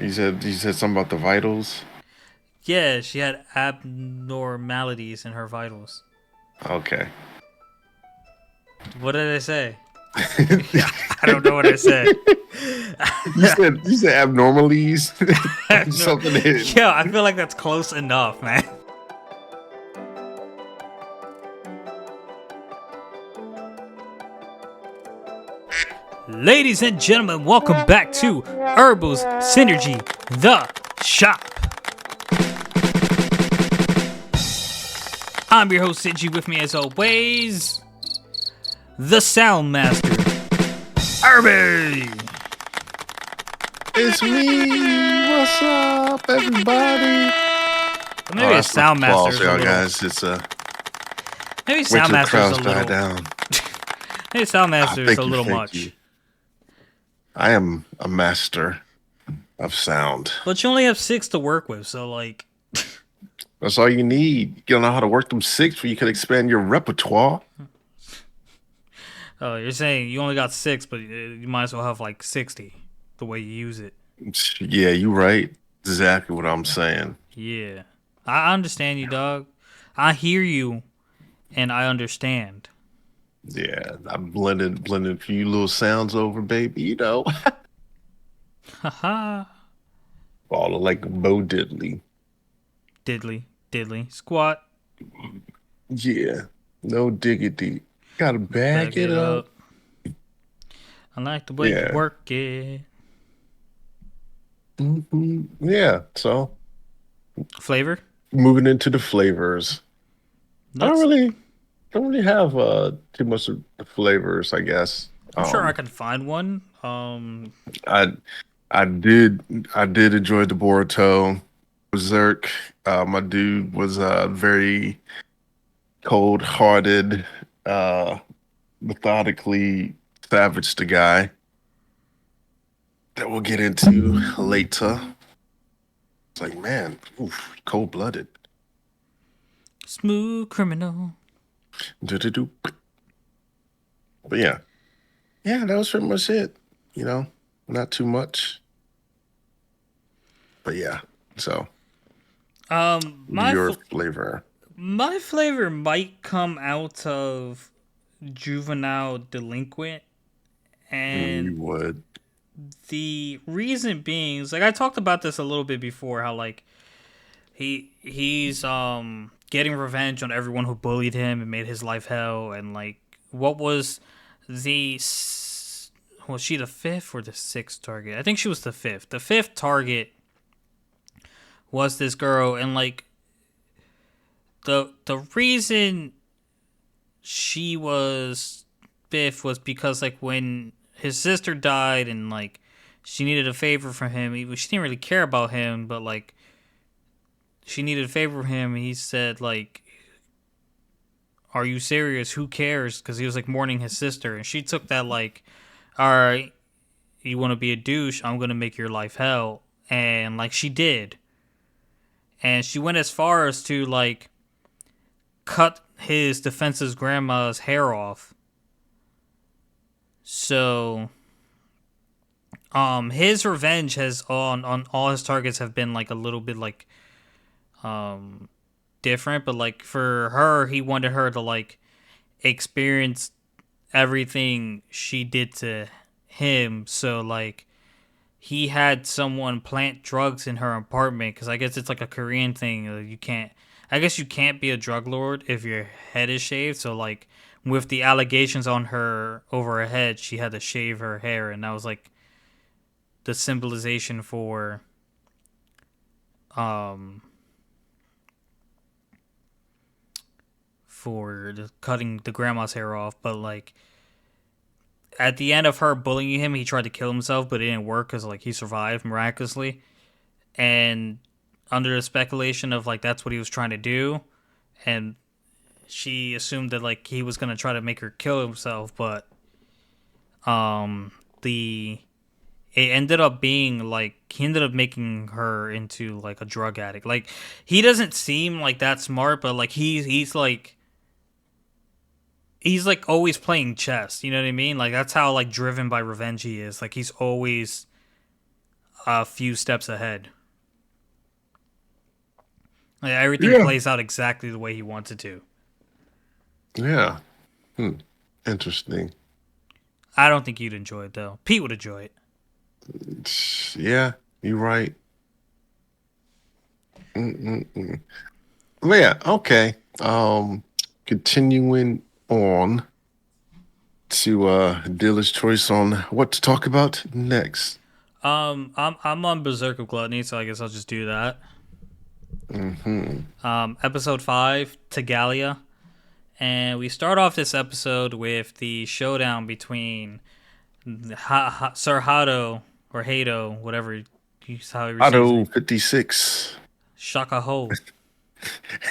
You said something about the vitals. Yeah, she had abnormalities in her vitals. Okay. What did I say? you Yeah, I don't know what I said. said abnormalities. No, Something that, yeah, I feel like that's close enough, man. Ladies and gentlemen, welcome back to Irbal Sinergy, the shop. I'm your host, Sinji. With me, as always, the Sound Master, Irby. it's me. What's up, everybody? Oh, Maybe a that's my Sound Master applause, is a y'all little. guys. It's Maybe wait Sound till the Master is a crowds die little. down. Maybe Sound Master is a Thank you, little thank you. much. I am a master of sound. But you only have six to work with, so like. That's all you need. You gotta know how to work them six, where you can expand your repertoire. Oh, you're saying you only got six, but you might as well have like 60 the way you use it. Yeah, you right. Exactly what I'm saying. Yeah. I understand you, dog. I hear you and I understand. Yeah, I blended a few little sounds over, baby. Haha. Falling like Bo Diddley. Diddly, diddly. Squat. Yeah, no diggity. Gotta Back bag it it up. up. I like the way you Yeah. work it. Yeah. So Flavor? moving into the flavors. I don't Let's. really don't really have too much of the flavors, I guess. I'm sure I can find one. I I did enjoy the Boruto. Berserk. My dude was very cold hearted, uh methodically savage the guy that we'll get into later. It's like, man, cold blooded. Smooth criminal. Do. But yeah. Yeah, that was pretty much it. You know, not too much. But yeah. So Um, my your fl- flavor. my flavor might come out of juvenile delinquent, You and would. the reason being is like I talked about this a little bit before. How like he's getting revenge on everyone who bullied him and made his life hell, and like what was she the fifth or the sixth target? I think she was the fifth. The fifth target was this girl, and like the reason she was fifth was because like when his sister died and like she needed a favor from him. She didn't really care about him, but like she needed a favor from him. He said like, "Are you serious? Who cares?" Because he was like mourning his sister, and she took that like, "All right, you want to be a douche? I'm gonna make your life hell." And like she did, and she went as far as to like cut his defense's grandma's hair off. So his revenge has on all his targets have been like a little bit like um different, but like for her, he wanted her to like experience everything she did to him. So like he had someone plant drugs in her apartment because I guess it's like a Korean thing. You can't. I guess you can't be a drug lord if your head is shaved. So like with the allegations on her over her head, she had to shave her hair, and that was like the symbolization um for the cutting the grandma's hair off. But like at the end of her bullying him, he tried to kill himself, but it didn't work because like he survived miraculously. And under the speculation of like that's what he was trying to do, and she assumed that like he was gonna try to make her kill himself, but the it ended up being like he ended up making her into like a drug addict. Like he doesn't seem like that smart, but like he's like always playing chess. You know what I mean? Like that's how like driven by revenge he is. Like he's always a few steps ahead. Like, everything Yeah. plays out exactly the way he wants it to. Yeah. Hmm. Interesting. I don't think you'd enjoy it though. Pete would enjoy it. Yeah, you're right. Mm-mm-mm. But yeah, okay. Continuing on to dealer's choice on what to talk about next. I'm on Berserk of Gluttony, so I guess I'll just do that. Hmm. Episode 5, Tagalia. And we start off this episode with the showdown between Sir Hado, or Hado, whatever however you say his Auto name, 56. Shaka Ho.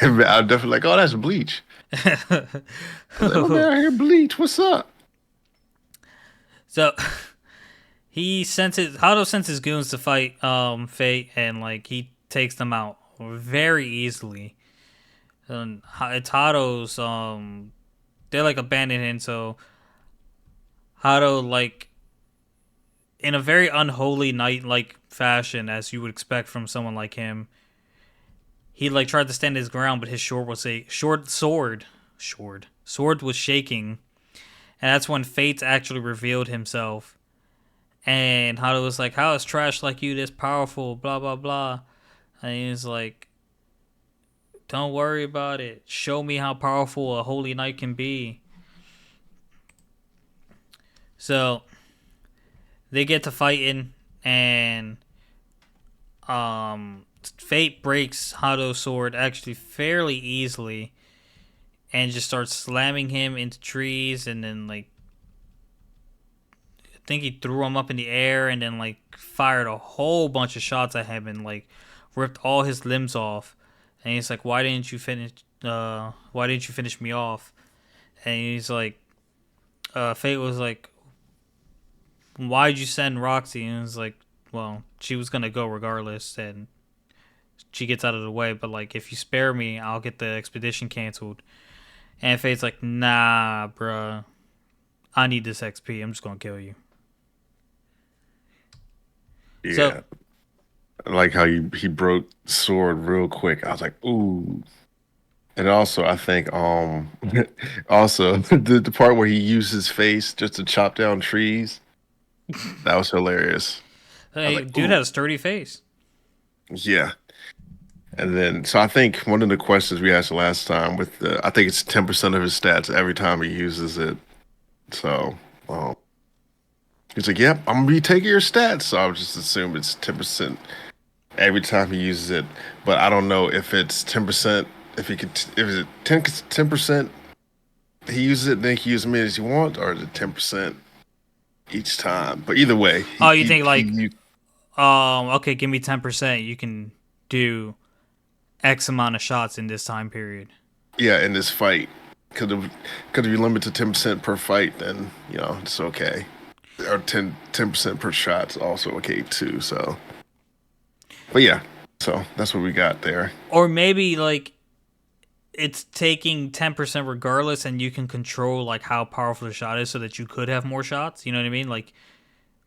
I'm definitely like, oh, that's Bleach. I was like, oh man, I hear Bleach. What's up? So Hado sends his goons to fight Fate, and like he takes them out very easily. And it's Hado's they're like abandoned him, so Hado, like, in a very unholy knight like fashion, as you would expect from someone like him, he like tried to stand his ground, but his sword was shaking, and that's when Fate actually revealed himself. And Hado was like, "How is trash like you this powerful?" Blah blah blah. And he was like, "Don't worry about it. Show me how powerful a holy knight can be." So they get to fighting, and Fate breaks Hado's sword actually fairly easily, and just starts slamming him into trees, and then like I think he threw him up in the air, and then like fired a whole bunch of shots at him, and like ripped all his limbs off. And he's like, "Why didn't you finish? Why didn't you finish me off?" And he's like, Fate was like, "Why'd you send Roxy?" And it was like, "Well, she was gonna go regardless, and she gets out of the way. But like, if you spare me, I'll get the expedition canceled." And Fate's like, "Nah, bruh, I need this XP. I'm just gonna kill you." So, Yeah. I like how he broke sword real quick. I was like, ooh. And also, I think also the part where he used his face just to chop down trees, that was hilarious. I was hey, like, dude ooh, has a sturdy face. yeah. And then, so I think one of the questions we asked last time with the, I think it's 10% of his stats every time he uses it. So, um, he's like, yep, I'm gonna be taking your stats. So I would just assume it's 10% every time he uses it. But I don't know if it's 10%, if he could, if it's 10% he uses it, then he can use as many as he wants, or is it 10% each time? But either way, Oh, you think like, okay, give me 10%. You can do X amount of shots in this time period. yeah, in this fight, could if you limit to 10% per fight, then it's okay. Or 10% per shot's also okay too. So, but yeah, so that's what we got there. Or maybe like it's taking 10% regardless, and you can control like how powerful the shot is so that you could have more shots. You know what I mean? Like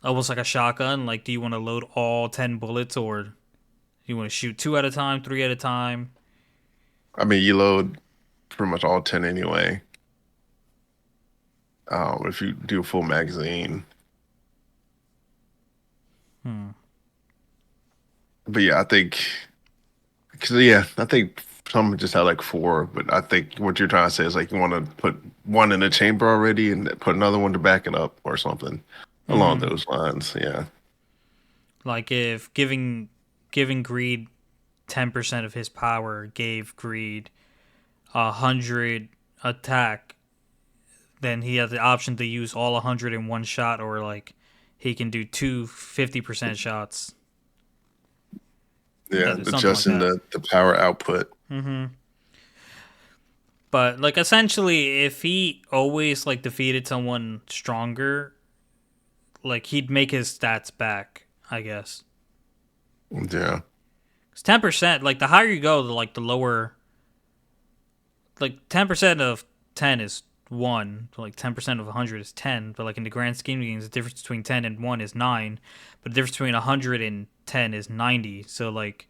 almost like a shotgun. Like, do you want to load all 10 bullets, or do you want to shoot two at a time, three at a time? I mean, you load pretty much all 10 anyway. If you do a full magazine, Hmm. but yeah, I think because yeah, I think some just had like four, but I think what you're trying to say is like you want to put one in the chamber already and put another one to back it up or something along Mm-hmm. those lines. Yeah, Like if giving Greed 10% of his power gave Greed 100 attack, then he has the option to use all 100 in one shot, or like he can do two 50% shots, yeah, something like adjusting that. the power output. Mm-hmm. But like essentially, if he always like defeated someone stronger, like he'd make his stats back, I guess. Yeah, 'Cause 10%, like the higher you go, the lower. Like 10% of 10 is 1. So like 10% of 100 is 10. But like in the grand scheme of things, the difference between 10 and 1 is 9. But the difference between 100 and 10 is 90. So like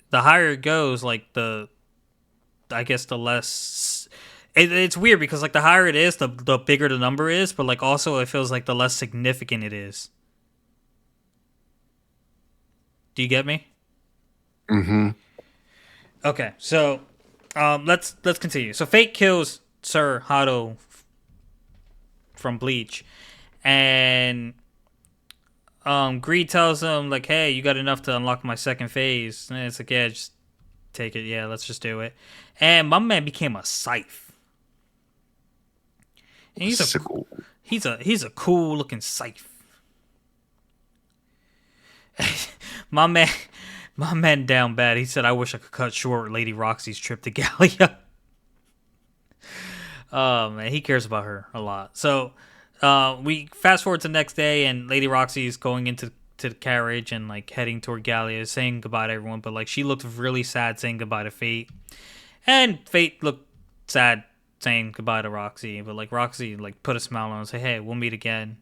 the higher it goes, like I guess the less. It's weird because like the higher it is, the bigger the number is. But like also it feels like the less significant it is. Do you get me? Hmm. Okay, so let's continue. So Fate kills Sir Hado from Bleach, and Greed tells him like, "Hey, you got enough to unlock my second phase." And it's like, "Yeah, just take it. Yeah, let's just do it." And my man became a scythe, and Sickle. he's a cool looking scythe. my man, my man down bad. He said, "I wish I could cut short Lady Roxy's trip to Gallia." Oh man, he cares about her a lot. So we fast forward to the next day, and Lady Roxy is going into the carriage and like heading toward Gallia, saying goodbye to everyone. But like she looked really sad, saying goodbye to Fate, and Fate looked sad, saying goodbye to Roxy. But like Roxy like put a smile on him and say, "Hey, we'll meet again."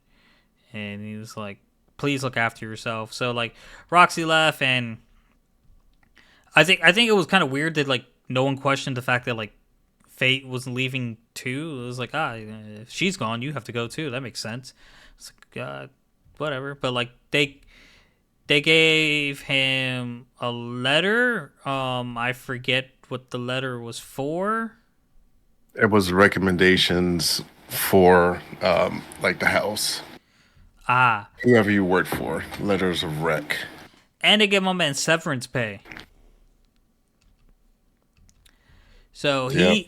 And he was like, "Please look after yourself." So like Roxy left, and I think it was kind of weird that like no one questioned the fact that like Fate was leaving too. It was like, if she's gone, you have to go too. That makes sense. It's like, whatever. But like they gave him a letter. I forget what the letter was for. It was recommendations for like the house. Ah, Whoever you work for, letters of rec. and they gave my man severance pay. So Yep.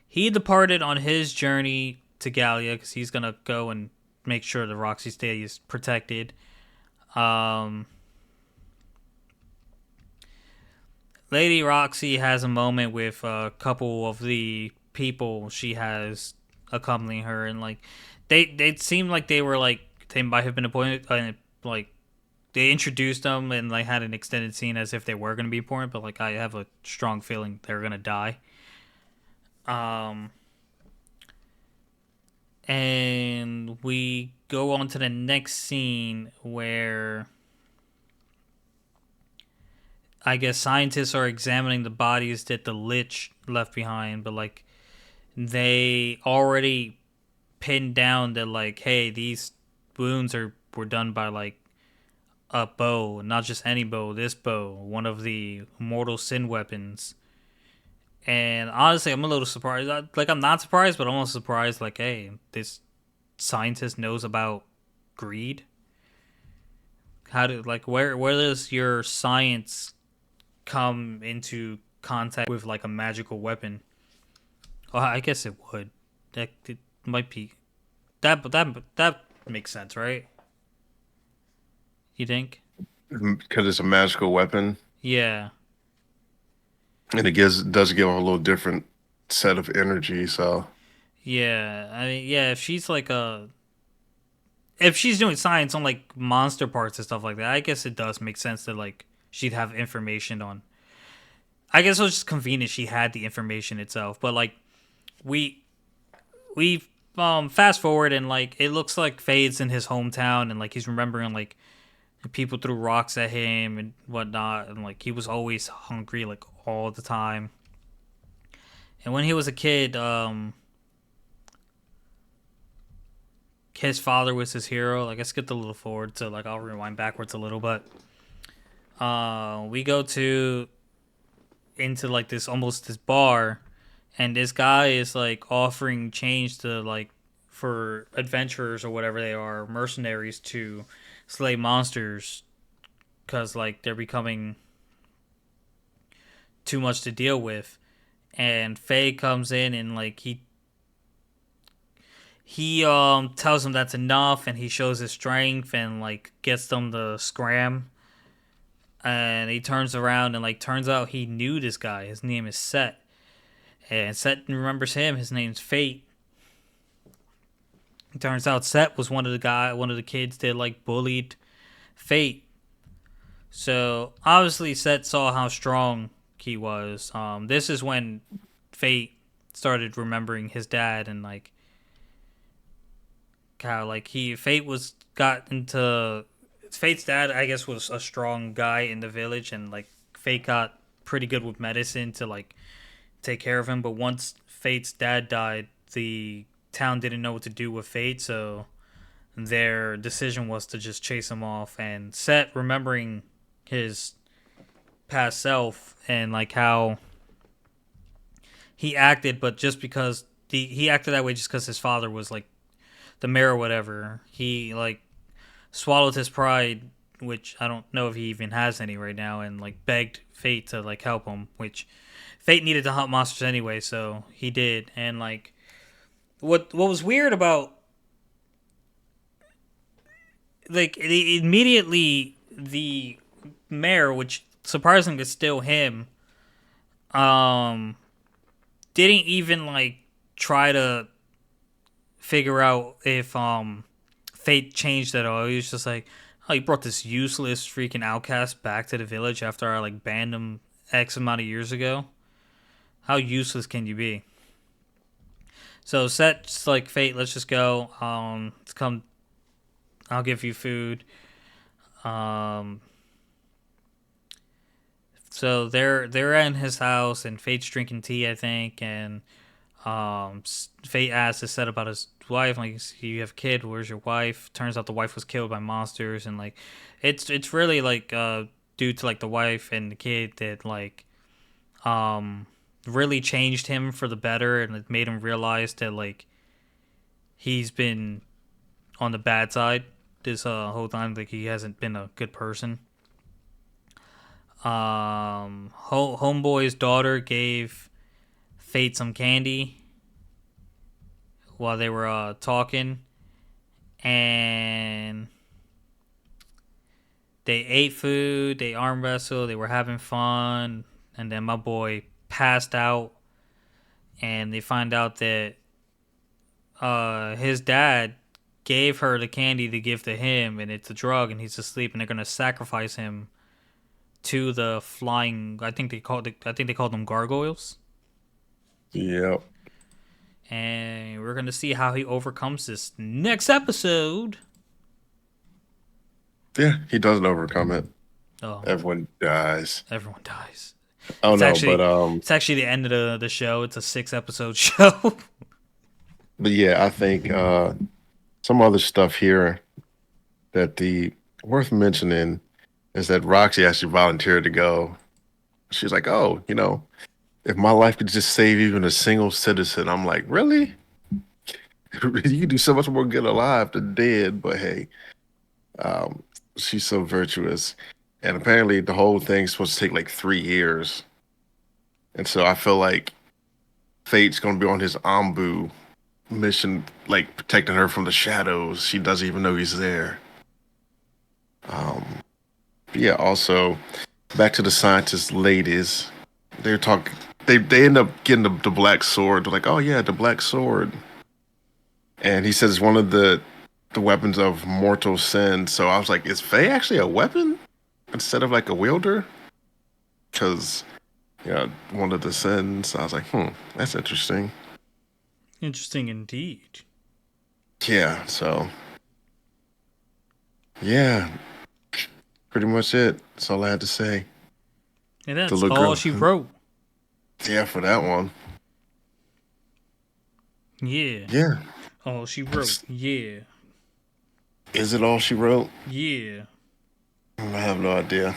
he departed on his journey to Gallia because he's gonna go and make sure the Roxy Stay is protected. Um, Lady Roxy has a moment with a couple of the people she has accompanying her, and like they seemed like they were like they might have been appointed, like they introduced them and like had an extended scene as if they were going to be important, but like I have a strong feeling they're going to die. Um, and we go on to the next scene where I guess scientists are examining the bodies that the Lich left behind, but like they already pinned down that like, hey, these wounds were done by like a bow, not just any bow, this bow, one of the mortal sin weapons. And honestly, I'm a little surprised. Like, I'm not surprised, but I'm almost surprised. Like, hey, this scientist knows about greed. How do like where does your science come into contact with like a magical weapon? Oh, I guess it would. That it might be that makes sense, right? You think? Because it's a magical weapon, Yeah, and it does give a little different set of energy. So yeah. I mean, yeah. If she's doing science on like monster parts and stuff like that, I guess it does make sense that like she'd have information on. I guess it was just convenient she had the information itself, but like we we fast forward and like it looks like Fade's in his hometown and like he's remembering like people threw rocks at him and whatnot and like he was always hungry like all the time. And when he was a kid, his father was his hero. Like I skipped a little forward, so like I'll rewind backwards a little, but we go to into like this almost this bar, and this guy is like offering change to like for adventurers or whatever they are, mercenaries to slay monsters because like they're becoming too much to deal with. And Faye comes in and like he tells them that's enough, and he shows his strength and like gets them to scram. And he turns around and like turns out he knew this guy. His name is Set, and Set remembers him. His name's Fate. It turns out Set was one of the kids that like bullied Fate. So obviously Set saw how strong he was. This is when Fate started remembering his dad and like how like he Fate was got into Fate's dad I guess was a strong guy in the village and like Fate got pretty good with medicine to like take care of him. But once Fate's dad died, the town didn't know what to do with Fate, so their decision was to just chase him off. And Set, remembering his past self and like how he acted, but just because he acted that way just because his father was like the mayor or whatever, he like swallowed his pride, which I don't know if he even has any right now, and like begged Fate to like help him, which Fate needed to hunt monsters anyway, so he did. And like what was weird about like immediately the mayor, which surprisingly is still him, um, didn't even like try to figure out if Fate changed at all. He was just like, oh, you brought this useless freaking outcast back to the village after I like banned him X amount of years ago. How useless can you be? So Set's like, Fate, let's just go. Let's come. I'll give you food. Um, so they're in his house and Fate's drinking tea, I think, and Fate asks Set about his wife. Like, you have a kid. Where's your wife? Turns out the wife was killed by monsters, and like, it's really like due to like the wife and the kid that like um really changed him for the better, and it made him realize that like he's been on the bad side this whole time. Like he hasn't been a good person. Homeboy's daughter gave Fate some candy while they were talking, and they ate food, they arm wrestled, they were having fun, and then my boy passed out, and they find out that his dad gave her the candy to give to him, and it's a drug, and he's asleep, and they're gonna sacrifice him to the flying. I think they called them gargoyles, Yep. and we're gonna see how he overcomes this next episode. Yeah, he doesn't overcome it. Oh, Everyone dies. everyone dies. Oh It's no, but actually it's actually the end of the show. It's a 6 episode show. but yeah, I think some other stuff here that the worth mentioning is that Roxy actually volunteered to go. She's like, oh, if my life could just save even a single citizen, I'm like, really? You can do so much more good alive than dead. But hey, um, she's so virtuous, and apparently the whole thing's supposed to take like 3 years, and so I feel like Fate's gonna be on his Ambu mission, like protecting her from the shadows. She doesn't even know he's there. Um, but yeah, also back to the scientist ladies. They're talking. They end up getting the black sword. They're like, oh yeah, the black sword. And he says it's one of the weapons of mortal sin. So I was like, is Faye actually a weapon instead of like a wielder? Because one of the sins. I was like, that's interesting. Interesting indeed. Yeah. So yeah, pretty much it. That's all I had to say. And The that's little all girl. she wrote. Yeah, for that one. Yeah. Yeah. All she wrote. Yeah. Is it all she wrote? Yeah. I have no idea.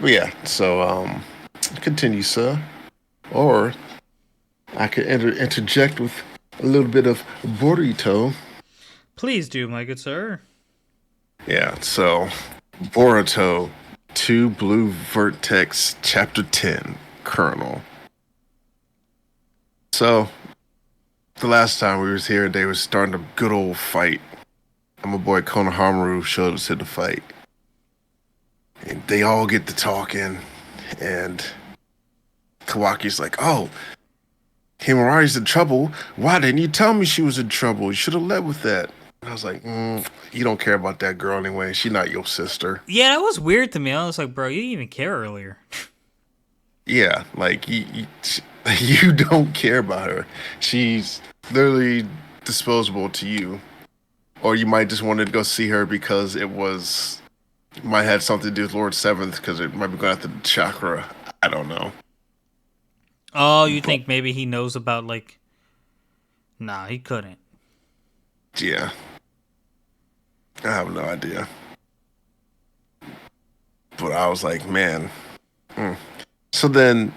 But yeah, so continue, sir. Or I could interject with a little bit of burrito. Please do, my good sir. Yeah, so Boruto 2 Blue Vertex Chapter 10 Colonel. So the last time we was here, they was starting a good old fight. And my boy Konohamaru showed us in the fight. And they all get to talking, and Kawaki's like, oh, Himawari's in trouble. Why didn't you tell me she was in trouble? You should have led with that. And I was like, you don't care about that girl anyway. She's not your sister. Yeah, that was weird to me. I was like, bro, you didn't even care earlier. Yeah, like you don't care about her. She's literally disposable to you. Or you might just want to go see her because might have something to do with Lord Seventh because it might be going after the chakra. I don't know. Oh, you But think maybe he knows about like? Nah, he couldn't. yeah, I have no idea. But I was like, man. Mm. So then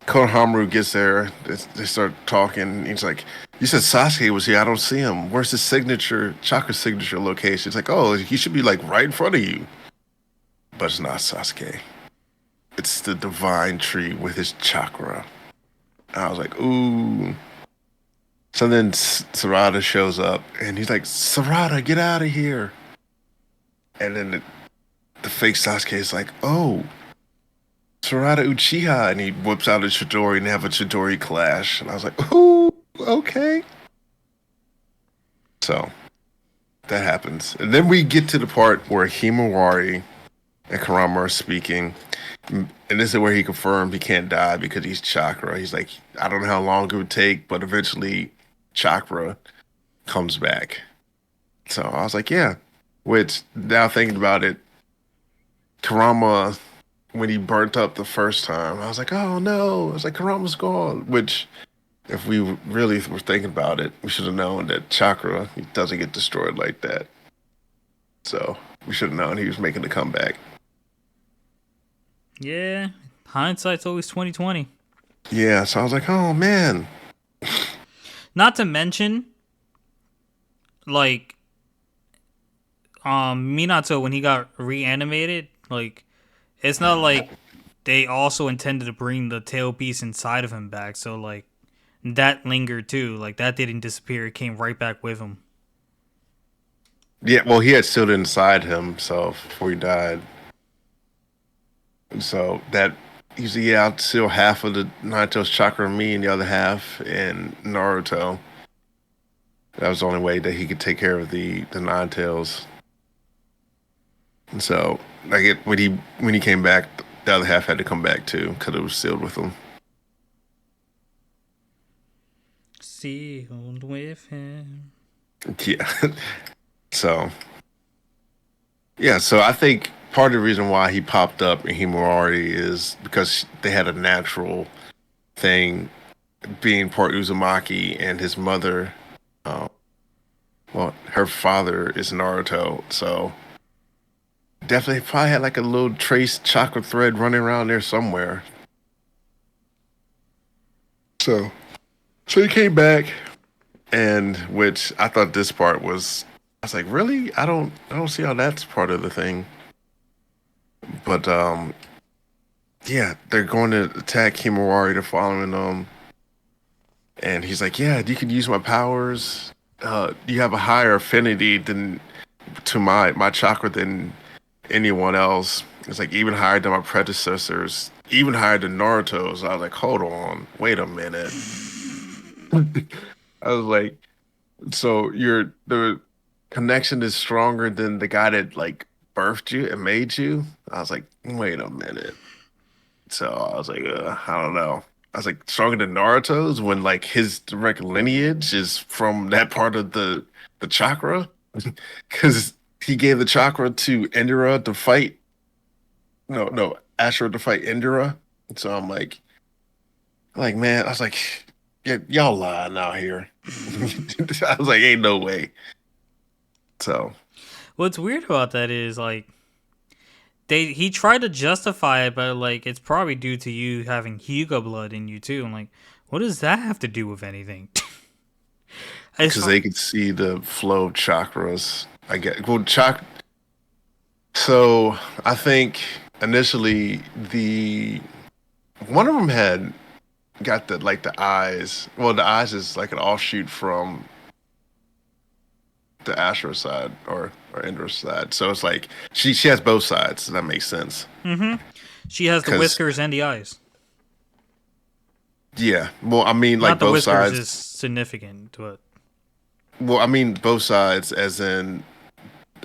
Konohamaru gets there. They start talking. He's like, "You said Sasuke was here. I don't see him. Where's his signature chakra signature location?" It's like, "Oh, he should be like right in front of you." But it's not Sasuke. It's the divine tree with his chakra. I was like, "Ooh." So then Sarada shows up, and he's like, "Sarada, get out of here!" And then the fake Sasuke is like, "Oh, Sarada Uchiha," and he whips out a Chidori and they have a Chidori clash. And I was like, "Ooh, okay." So that happens. And then we get to the part where Himawari and Kurama are speaking. And this is where he confirmed he can't die because he's chakra. He's like, I don't know how long it would take, but eventually chakra comes back. So I was like, yeah. Which now thinking about it, Kurama, when he burnt up the first time, I was like, oh no. I was like, Kurama's gone. Which, if we really were thinking about it, we should have known that chakra he doesn't get destroyed like that. So we should have known he was making the comeback. Yeah, hindsight's always 2020. Yeah, so I was like, oh man. Not to mention, like, Minato when he got reanimated, like, it's not like they also intended to bring the tail piece inside of him back. So like that lingered too. Like that didn't disappear. It came right back with him. Yeah, well, he had sealed it inside himself before he died. So that he's yeah, I'll seal half of the Naruto's chakra in me and the other half in Naruto. That was the only way that he could take care of the Nine Tails. And so like when he came back, the other half had to come back too because it was sealed with him. Sealed with him. Yeah. So yeah, so I think part of the reason why he popped up in Himawari is because they had a natural thing being part Uzumaki and his mother. Uh, well, her father is Naruto, so definitely probably had like a little trace chakra thread running around there somewhere. So, so he came back, and which I thought this part was. I was like, really? I don't see how that's part of the thing. But yeah, they're going to attack Himawari. They're following them, and he's like, yeah, you can use my powers. You have a higher affinity than to my chakra than anyone else. It's like even higher than my predecessors, even higher than Naruto's. I was like, hold on, wait a minute. I was like, so the connection is stronger than the guy that like birthed you and made you. I was like, wait a minute. So I was like, I don't know. I was like, stronger than Naruto's when like his direct lineage is from that part of the chakra, because he gave the chakra to Indra to fight. No, Ashura to fight Indra. So I'm like man, I was like, yeah, y'all lying out here. I was like, ain't no way. So What's weird about that is like he tried to justify it, but like it's probably due to you having Hyuga blood in you too. I'm like, what does that have to do with anything? As because far they could see the flow of chakras. I get well, so I think initially the one of them had got the like the eyes. Well, the eyes is like an offshoot from the Astro side or Indra side. So it's like she has both sides. So that makes sense. she has the Because whiskers and the eyes. yeah, well, I mean like Not the both whiskers sides. is significant, but Well, I mean both sides, as in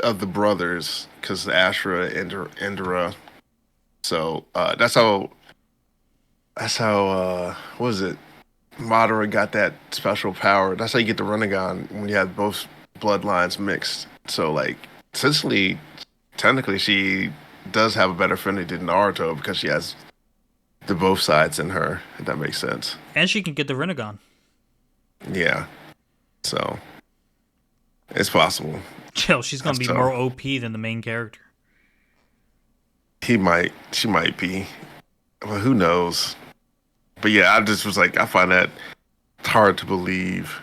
of the brothers, because the Ashra and Indra. So that's how that's how what was it? Madara got that special power. That's how you get the Rinnegan when you have both bloodlines mixed. So like essentially, technically, she does have a better affinity than Naruto because she has the both sides in her. If that makes sense. And she can get the Rinnegan. Yeah. So it's possible. Chill, she's gonna That's be more tough. OP than the main character. He might. She might be. Well, who knows? But yeah, I just was like, I find that hard to believe.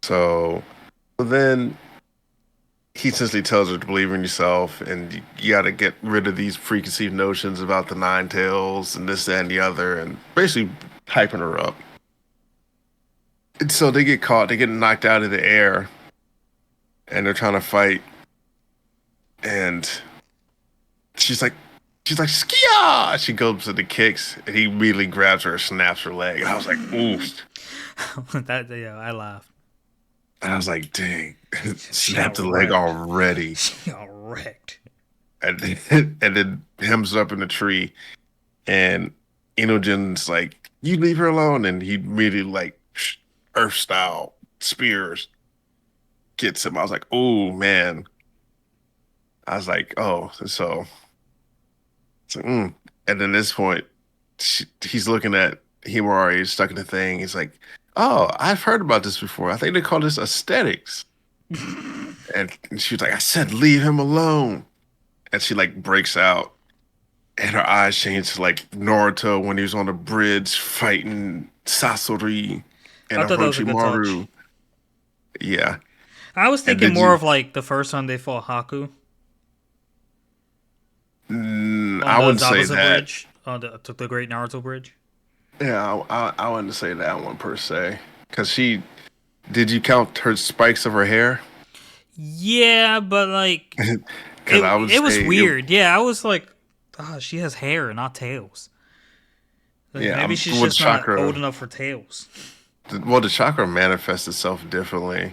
So then he essentially tells her to believe in yourself and you got to get rid of these preconceived notions about the nine tails and this, that, and the other, and basically hyping her up. And so they get caught, they get knocked out of the air, and they're trying to fight. And she's like, Skia! She goes to the kicks, and he immediately grabs her and snaps her leg. And I was like, oof. That yeah, I laughed. And I was like, dang, She got snapped the leg wrecked. already. She got wrecked. And then him's up in the tree, and Inogen's like, "You leave her alone," and he immediately like Earth style spears gets him. I was like, "Oh man!" I was like, "Oh, so." It's like, mm. And then this point, he's looking at Himari stuck in the thing. He's like, "Oh, I've heard about this before. I think they call this aesthetics." And she was like, "I said, leave him alone." And she like breaks out. And her eyes changed to like Naruto when he was on the bridge fighting Sasori and I thought that was a good touch. Orochimaru. Yeah. I was And thinking did more you? of like the first time they fought Haku on I the wouldn't say Zabuza that. bridge, on the Great Naruto bridge. Yeah, I wouldn't say that one per se. Because she, did you count her spikes of her hair? Yeah, but like Because I would it was say, weird. Yeah, I was like, oh, she has hair, not tails. Like yeah, maybe she's well, the just not old chakra, enough for tails. the chakra manifests itself differently.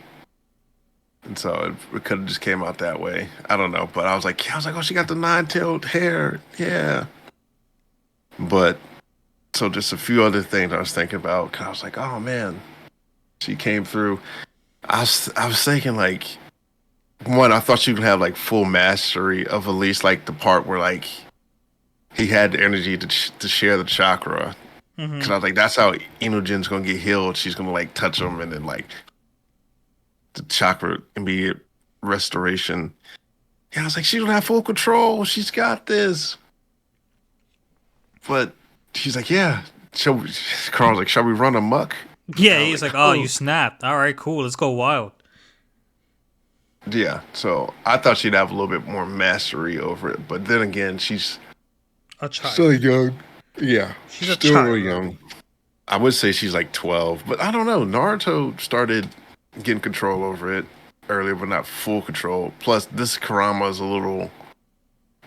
And so it could have just came out that way. I don't know. But oh, she got the nine-tailed hair. Yeah. But so just a few other things I was thinking about. 'Cause I was like, oh man, she came through. I was thinking like one, I thought she would have like full mastery of at least like the part where like he had the energy to share the chakra. Cause Hmm. I was like, that's how Inogen's gonna get healed. She's gonna like touch him and then like the chakra immediate restoration. Yeah, I was like, she don't have full control. She's got this. But she's like, yeah. Carl's like, shall we run amok? Yeah, I was he's like, like, oh, you oh, snapped. All right, cool. Let's go wild. yeah. So I thought she'd have a little bit more mastery over it. But then again, she's A still child. young. Yeah, She's a still real child. young. I would say she's like 12, but I don't know. Naruto started getting control over it earlier, but not full control. Plus, this Kurama is a little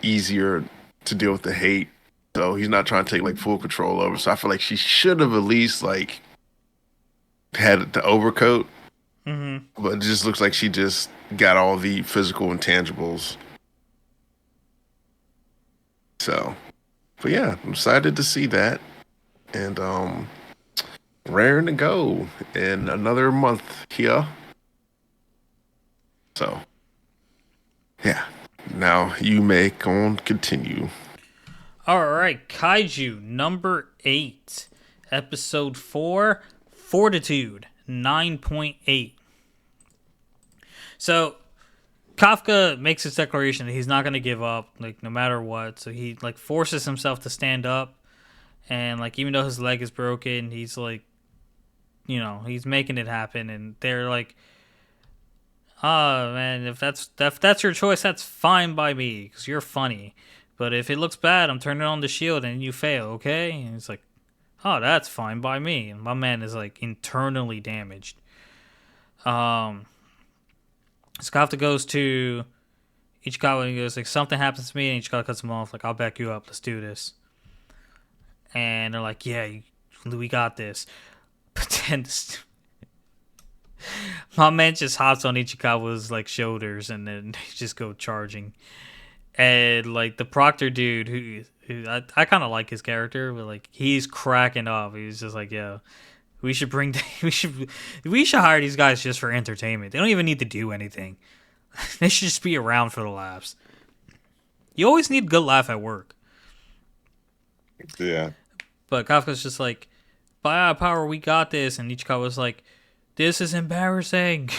easier to deal with the hate. So he's not trying to take like full control over. So I feel like she should have at least like had the overcoat, Hmm. but it just looks like she just got all the physical intangibles. So, but yeah, I'm excited to see that. And raring to go in another month here. So yeah. Now you may go on continue. All right, Kaiju number 8, episode 4, Fortitude 9.8. So Kafka makes his declaration that he's not gonna give up, like no matter what. So he like forces himself to stand up, and like even though his leg is broken, he's like, he's making it happen. And they're like, oh man, if that's your choice, that's fine by me, because you're funny. But if it looks bad, I'm turning on the shield and you fail, okay? And it's like, oh, that's fine by me. And my man is like internally damaged. Um, Skafta goes to Ichikawa and he goes like, something happens to me, and Ichikawa cuts him off like, I'll back you up. Let's do this. And they're like, yeah, we got this. But then my man just hops on Ichikawa's like shoulders and then they just go charging. And like the Proctor dude, who I kind of like his character, but like he's cracking up. He's just like, yo, we should bring we should hire these guys just for entertainment. They don't even need to do anything. They should just be around for the laughs. You always need a good laugh at work. Yeah. But Kafka's just like, by our power, we got this. And Ichikawa's like, this is embarrassing.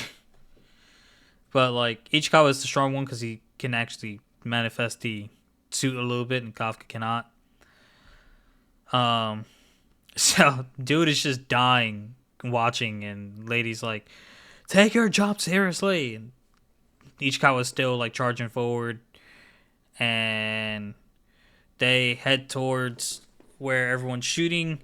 But like Ichikawa's the strong one because he can actually manifest the suit a little bit, and Kafka cannot. Um, so dude is just dying watching, and lady's like, take your job seriously. And Ichikawa's still like charging forward, and they head towards where everyone's shooting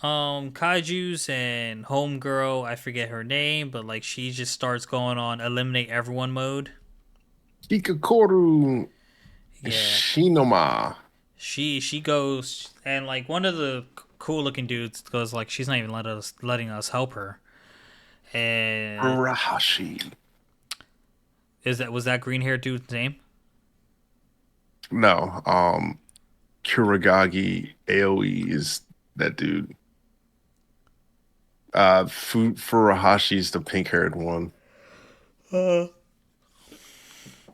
kaijus, and homegirl, I forget her name, but like she just starts going on eliminate everyone mode. Hikakoru Yeah, Shinoma she goes, and like one of the cool looking dudes goes like she's not even letting us help her. And Urahashi. is that was that green haired dude's name? No, Kuragagi AOE is that dude. Furahashi's the pink-haired one.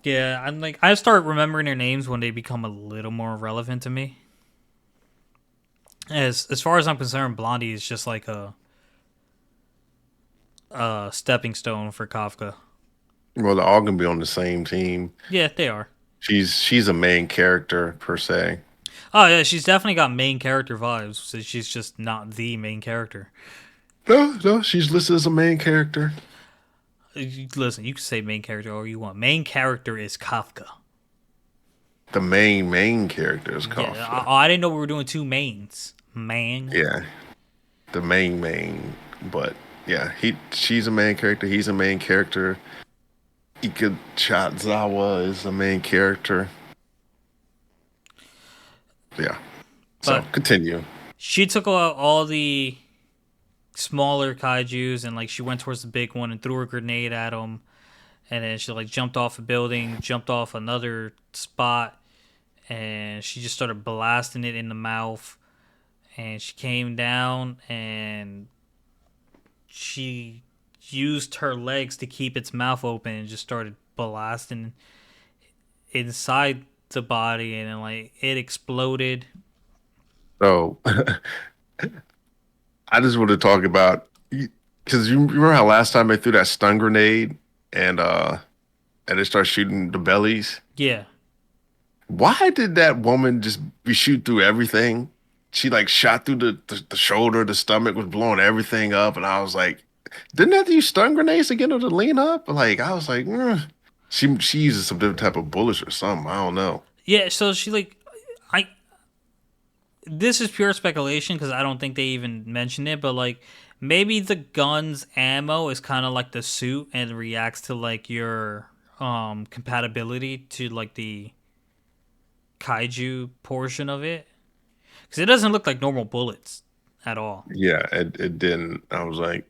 Yeah, I'm like I start remembering their names when they become a little more relevant to me. As far as I'm concerned, Blondie is just like a stepping stone for Kafka. Well, they're all gonna be on the same team. Yeah, they are. She's a main character per se. Oh yeah, she's definitely got main character vibes. So she's just not the main character. No, no, she's listed as a main character. Listen, you can say main character all you want. Main character is Kafka. The main character is Yeah, Kafka. I didn't know we were doing two mains. Man. Yeah, the main. But yeah, she's a main character. He's a main character. Ika Chatzawa is a main character. Yeah. So But continue. she took out all the smaller kaijus, and like she went towards the big one and threw a grenade at him, and then she like jumped off a building, jumped off another spot, and she just started blasting it in the mouth, and she came down and she used her legs to keep its mouth open and just started blasting inside the body, and then like it exploded. So I just want to talk about because you remember how last time they threw that stun grenade and and they start shooting the bellies. Yeah. Why did that woman just be shoot through everything? She like shot through the shoulder, the stomach was blowing everything up, and I was like, didn't have to use stun grenades to get her to lean up? Like I was like, she uses some different type of bullets or something. I don't know. Yeah, so she like I this is pure speculation because I don't think they even mentioned it, but like maybe the gun's ammo is kind of like the suit and reacts to like your compatibility to like the kaiju portion of it, because it doesn't look like normal bullets at all. Yeah, it didn't. I was like,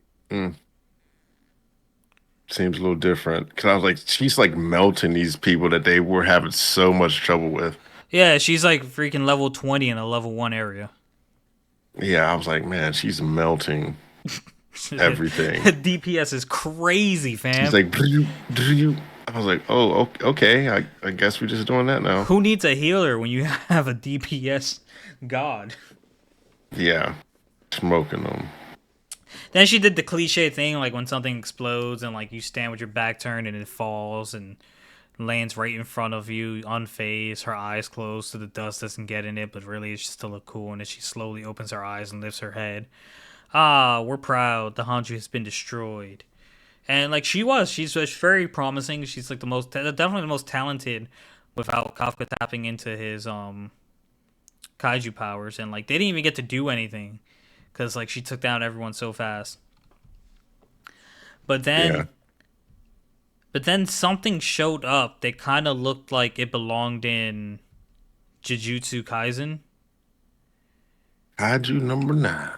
seems a little different. Because I was like, she's like melting these people that they were having so much trouble with. Yeah, she's like freaking level 20 in a level 1 area. Yeah, I was like, man, she's melting everything. DPS is crazy, She's fam. like, do you? I was like, oh, okay. I guess we're just doing that now. Who needs a healer when you have a DPS god? Yeah, smoking them. Then she did the cliche thing, like when something explodes and like you stand with your back turned and it falls and lands right in front of you, unfazed, her eyes closed so the dust doesn't get in it, but really it's just to look cool. And then she slowly opens her eyes and lifts her head. Ah, we're proud. The Hanju has been destroyed. And like she's very promising. She's like definitely the most talented without Kafka tapping into his kaiju powers. And like they didn't even get to do anything because like she took down everyone so fast. But Yeah, then but then something showed up that kind of looked like it belonged in Jujutsu Kaisen. Kaiju number 9.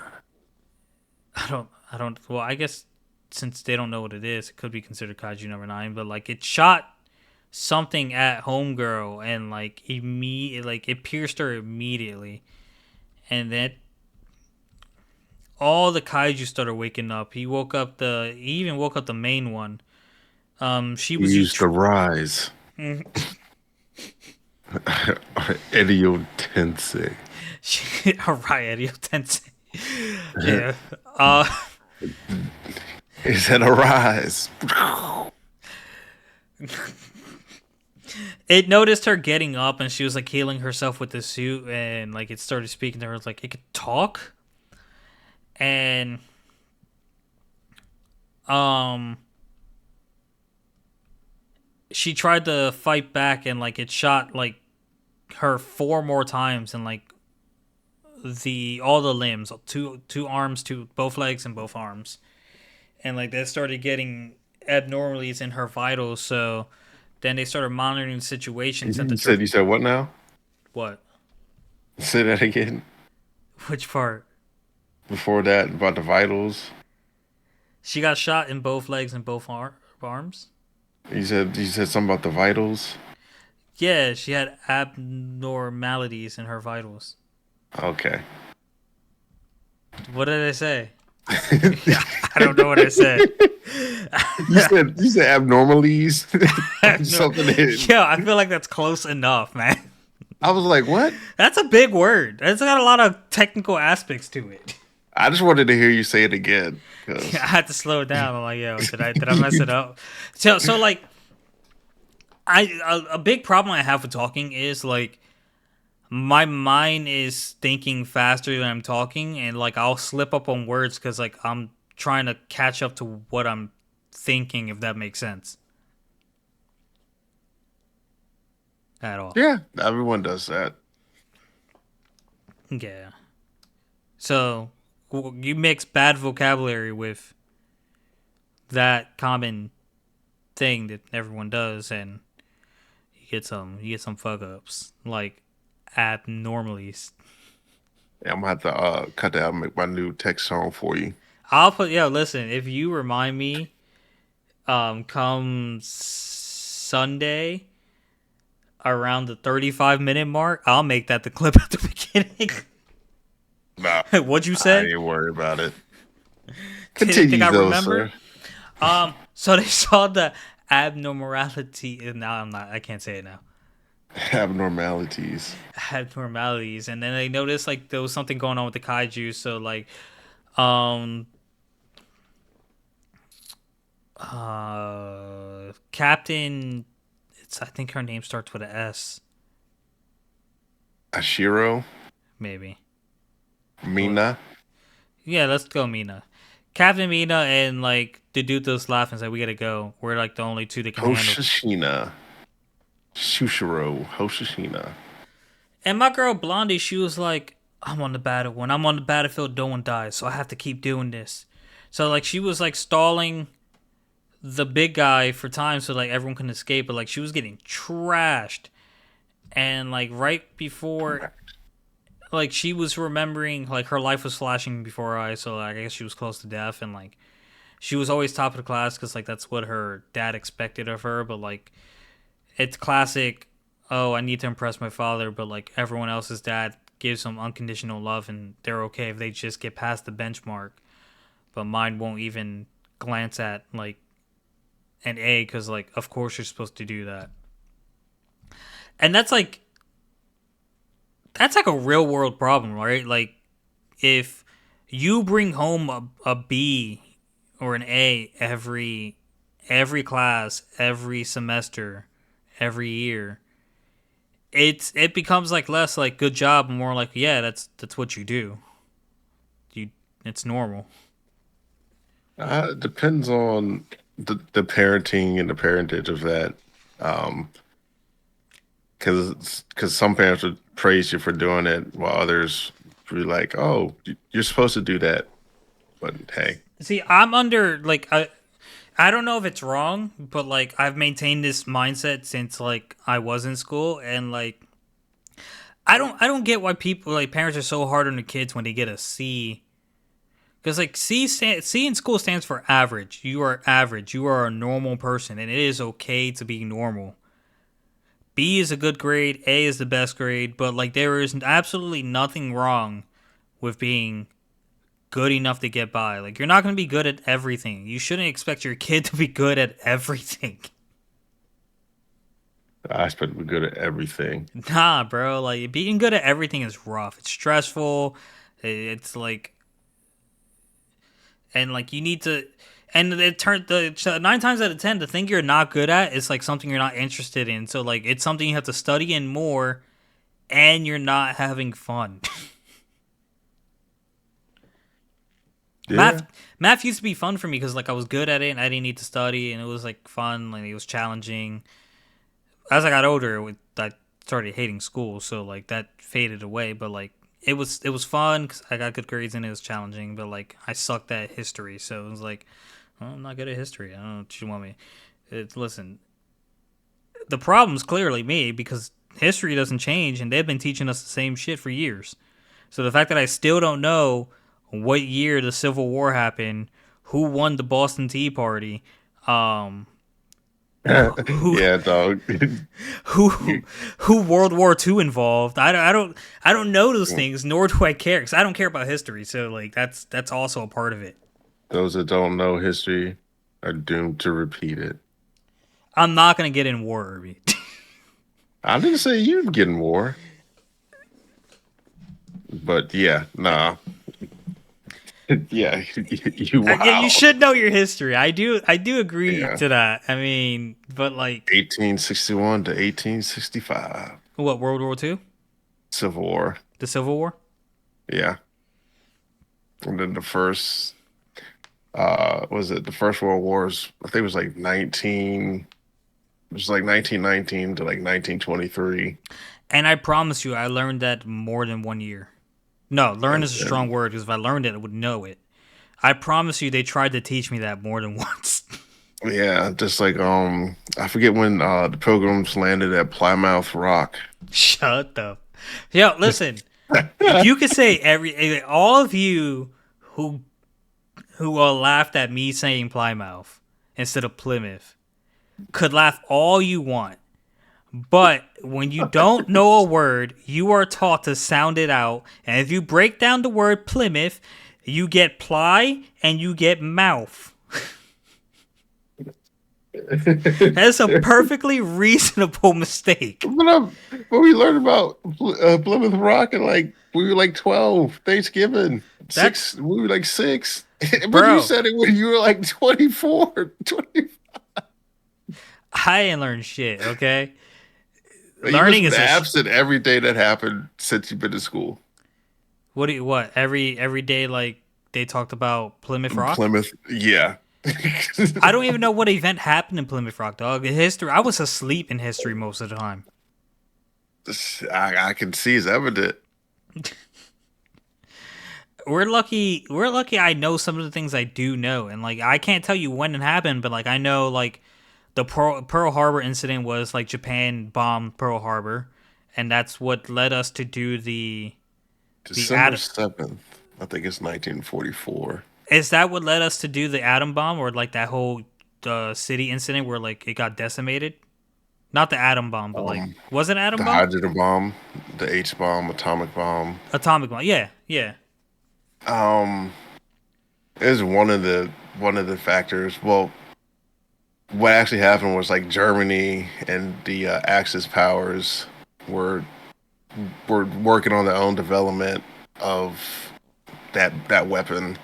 Well, I guess since they don't know what it is, it could be considered Kaiju number 9. But like it shot something at homegirl, and like like it pierced her immediately, and then all the kaiju started waking up. He even woke up the main one. She was Use just the rise. Idio Tensei. all right, Eddie Tensei. Yeah. Uh, Is that a rise? it noticed her getting up, and she was like healing herself with the suit, and like it started speaking to her. It's like it could talk, and um, she tried to fight back, and like it shot like her four more times, and like the all the limbs, two arms, two both legs, and both arms, and like that started getting abnormalities in her vitals. So then they started monitoring the situation, sent the You said what now? what? Say that again. Which part? Before that, about the vitals. She got shot in both legs and both arms. You said something about the vitals. Yeah, she had abnormalities in her vitals. Okay. What did I say? Yeah, I don't know what I said. You said abnormalities. No, Something. That, yeah, I feel like that's close enough, man. I was like, what? That's a big word. It's got a lot of technical aspects to it. I just wanted to hear you say it again. I 'Cause had to slow it down. I'm like, yo, did I mess it up? So like, a big problem I have with talking is like my mind is thinking faster than I'm talking, and like I'll slip up on words because like I'm trying to catch up to what I'm thinking, if that makes sense at all. yeah, everyone does that. Yeah. So you mix bad vocabulary with that common thing that everyone does, and you get some fuck ups like abnormalities. Yeah, I'm gonna have to cut that out and make my new text song for you. I'll put listen, if you remind me come Sunday around the 35-minute mark, I'll make that the clip at the beginning. Nah, What'd you I say? ain't worried about it. Think Continue I though, remember? sir. So they saw the abnormality. Now I can't say it now. Abnormalities. Abnormalities, and then they noticed like there was something going on with the kaiju. So like, um, Captain. I think her name starts with a S. Ashiro, Maybe. What? Mina, Yeah, let's go, Mina. Captain Mina and like the dude that's laughing said, "We gotta go. We're like the only two that can handle." Hoshishina, Shushiro, Hoshishina. And my girl Blondie, she was like, "I'm on the battle. When I'm on the battlefield, no one dies, so I have to keep doing this." So like she was like stalling the big guy for time so like everyone can escape, but like she was getting trashed. And like right before, like she was remembering like her life was flashing before her eyes, so like, I guess she was close to death, and like she was always top of the class because like that's what her dad expected of her. But like it's classic. Oh, I need to impress my father, but like everyone else's dad gives them unconditional love, and they're okay if they just get past the benchmark. But mine won't even glance at like an A because like of course you're supposed to do that, and that's like a real world problem, right? Like if you bring home a B or an A every class, every semester, every year, it becomes like less like good job, more like yeah, that's what you do. You it's normal. It depends on the parenting and the parentage of that. Um, because some parents would praise you for doing it, while others would be like, "Oh, you're supposed to do that." But hey, See, I'm under like I don't know if it's wrong, but like I've maintained this mindset since like I was in school, and like I don't get why people like parents are so hard on the kids when they get a C. Because like C in school stands for average. You are average. You are a normal person, and it is okay to be normal. B is a good grade, A is the best grade, but like there is absolutely nothing wrong with being good enough to get by. Like you're not going to be good at everything. You shouldn't expect your kid to be good at everything. I expect we're good at everything. Nah, bro. Like being good at everything is rough. It's stressful. It's like and like you need to and it turned the 9 times out of 10 the thing you're not good at is like something you're not interested in. So like it's something you have to study in more and you're not having fun. Yeah. Math used to be fun for me because like I was good at it and I didn't need to study and it was like fun, like it was challenging. As I got older, I started hating school, so like that faded away. But like it was fun because I got good grades and it was challenging. But like I sucked at history, so it was like, well, I'm not good at history. I don't know what you want me. Listen, the problem's clearly me because history doesn't change and they've been teaching us the same shit for years. So the fact that I still don't know what year the Civil War happened, who won the Boston Tea Party, um, who Yeah, dog. who who World War II involved. I don't know those things, nor do I care because I don't care about history. So like that's also a part of it. Those that don't know history are doomed to repeat it. I'm not gonna get in war, Irby. I didn't say you'd get in war, but yeah, nah. Yeah, you Yeah, you wow. should know your history. I do agree Yeah. to that. I mean, but like 1861 to 1865. what World War II, Civil War. the Civil War. Yeah. And then the first was it the first World Wars, I think it was like 19 it was like 1919 to like 1923. And I promise you, I learned that more than 1 year. No, learn And is a strong then word because if I learned it, I would know it. I promise you, they tried to teach me that more than once. yeah, just like I forget when the Pilgrims landed at Plymouth Rock. Shut up. Yo, listen. You could say all of you who laughed at me saying Plymouth instead of Plymouth could laugh all you want. But when you don't know a word, you are taught to sound it out. And if you break down the word Plymouth, you get ply and you get mouth. That's a perfectly reasonable mistake. But we learned about Plymouth Rock and like we were like 12 Thanksgiving. That, Six, we were like six. But you bro, said it when you were like 24, 20. I ain't learned shit, okay? You must Learning have is been a absent every day that happened since you've been to school. what every day like they talked about Plymouth Rock. Plymouth, yeah. I don't even know what event happened in Plymouth Rock, dog. In history, I was asleep in history most of the time. I can see it's evident. We're lucky I know some of the things I do know, and like I can't tell you when it happened, but like I know like the Pearl Harbor incident was like Japan bombed Pearl Harbor, and that's what led us to do the December atom. 7th, I think it's 1944. Is that what led us to do the atom bomb, or like that whole city incident where like it got decimated? Not the atom bomb, but like Um, was it atom the bomb? hydrogen bomb, the H bomb, atomic bomb. Atomic bomb. Yeah, yeah. Um, is one of the factors. Well, what actually happened was like Germany and the Axis powers were were working on their own development of that weapon.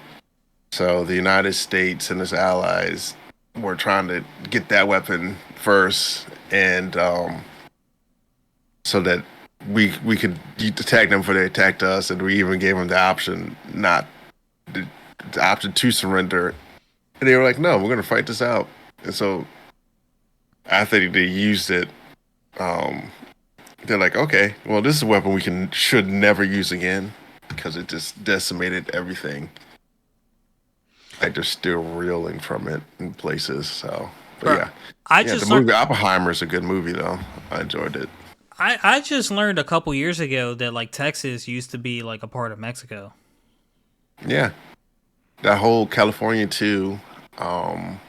So the United States and its allies were trying to get that weapon first, and so that we could attack them before they attacked us, and we even gave them the option not the, the option to surrender, and they were like, "No, we're going to fight this out." And so I think they used it. Um, they're like, "Okay, well, this is a weapon we should never use again because it just decimated everything." Like they're still reeling from it in places. So, but Bro, yeah, I yeah, the just learned. movie Oppenheimer is a good movie though. I enjoyed it. I just learned a couple years ago that like Texas used to be like a part of Mexico. Yeah, that whole California too. Um,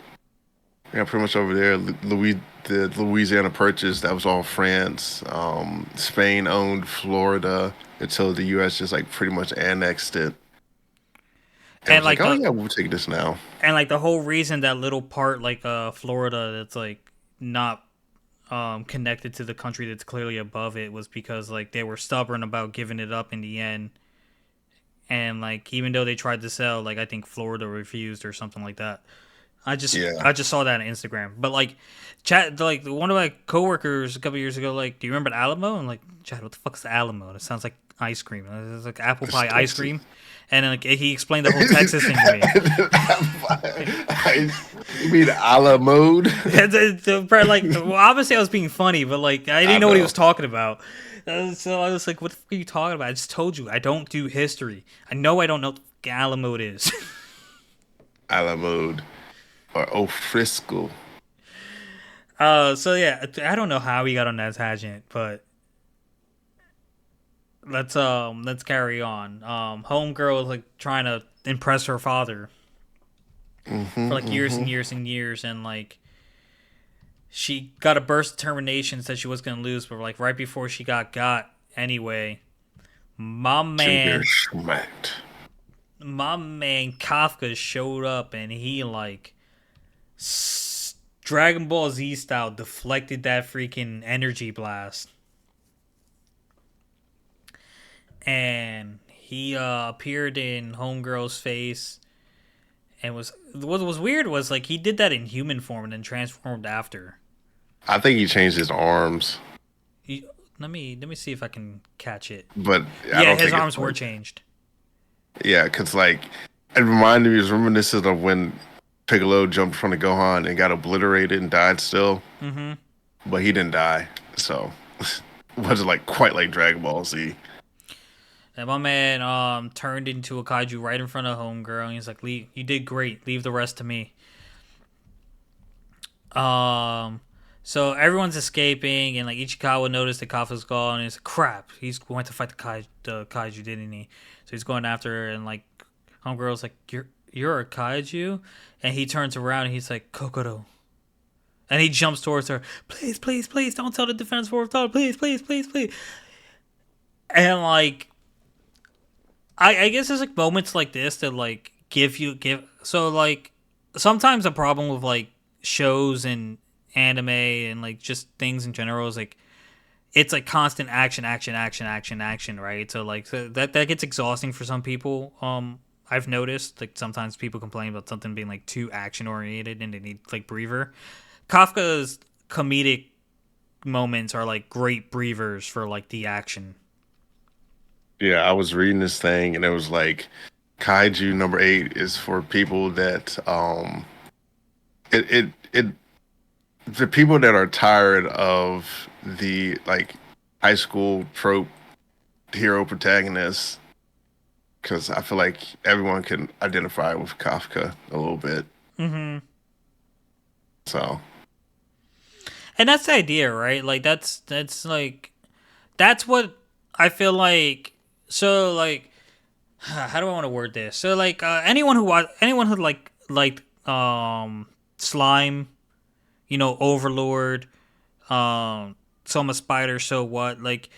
Yeah, pretty much over there. The Louisiana Purchase, that was all France. Spain owned Florida until the U.S. just like pretty much annexed it. And And was like, like oh the yeah, we'll take this now. the whole reason that little part like Florida that's like not connected to the country that's clearly above it was because like they were stubborn about giving it up in the end, and like even though they tried to sell, like I think Florida refused or something like that. Yeah, I just saw that on Instagram. But like chat like one of my coworkers a couple years ago, like, do you remember the Alamo? And like, Chad, what the fuck's the Alamo? It sounds like ice cream. It's like apple it's pie ice Texas. cream. And then, like he explained the whole Texas thing to me. You mean a la mode? Like, well, obviously I was being funny, but like I I didn't know what he was know. talking about. So I was like, "What the fuck are you talking about?" I just told you I don't do history. I know I don't know what the Alamo is. A la mode or oh Frisco. So yeah, I don't know how we got on that tangent, but let's carry on. Homegirl is like trying to impress her father for like years and Hmm. years and years, and like she got a burst of determination, said she was gonna lose, but like right before she got anyway, my She gets man, smacked. my man Kafka showed up, and he like Dragon Ball Z style deflected that freaking energy blast, and he appeared in Homegirl's face, and was what was weird was like he did that in human form and then transformed after. I think he changed his arms, He, let me see if I can catch it. but I Yeah, don't his think it's arms were like changed. yeah, because like it reminded me, it was reminiscent of when Piccolo jumped from the Gohan and got obliterated and died still, Mm-hmm. but he didn't die, so it wasn't like quite like Dragon Ball Z. And my man turned into a kaiju right in front of Homegirl, and he's like, "Leave, you did great. Leave the rest to me." Um, so everyone's escaping, and like Ichikawa noticed that Kafa's gone, and he's like, "Crap, he's going to fight the kaiju, didn't he?" So he's going after her, and like Homegirl's like, "You're a kaiju," and he turns around and he's like, "Kokoro," and he jumps towards her. Please, please, please, don't tell the defense force, please, please, please, please. And like, I guess there's like moments like this that like give so like sometimes a problem with like shows and anime and like just things in general is like it's like constant action, action, action, action, action, right? So that gets exhausting for some people. I've noticed like sometimes people complain about something being like too action oriented and they need like breather. Kafka's comedic moments are like great breathers for like the action. Yeah, I was reading this thing and it was like Kaiju number 8 is for people that it the people that are tired of the like high school trope hero protagonist, because I feel like everyone can identify with Kafka a little bit. Mm-hmm. So And that's the idea, right? Like that's like that's what I feel like. So like, how do I want to word this? So like, anyone who like slime, Overlord, Soma Spider, so what? Like,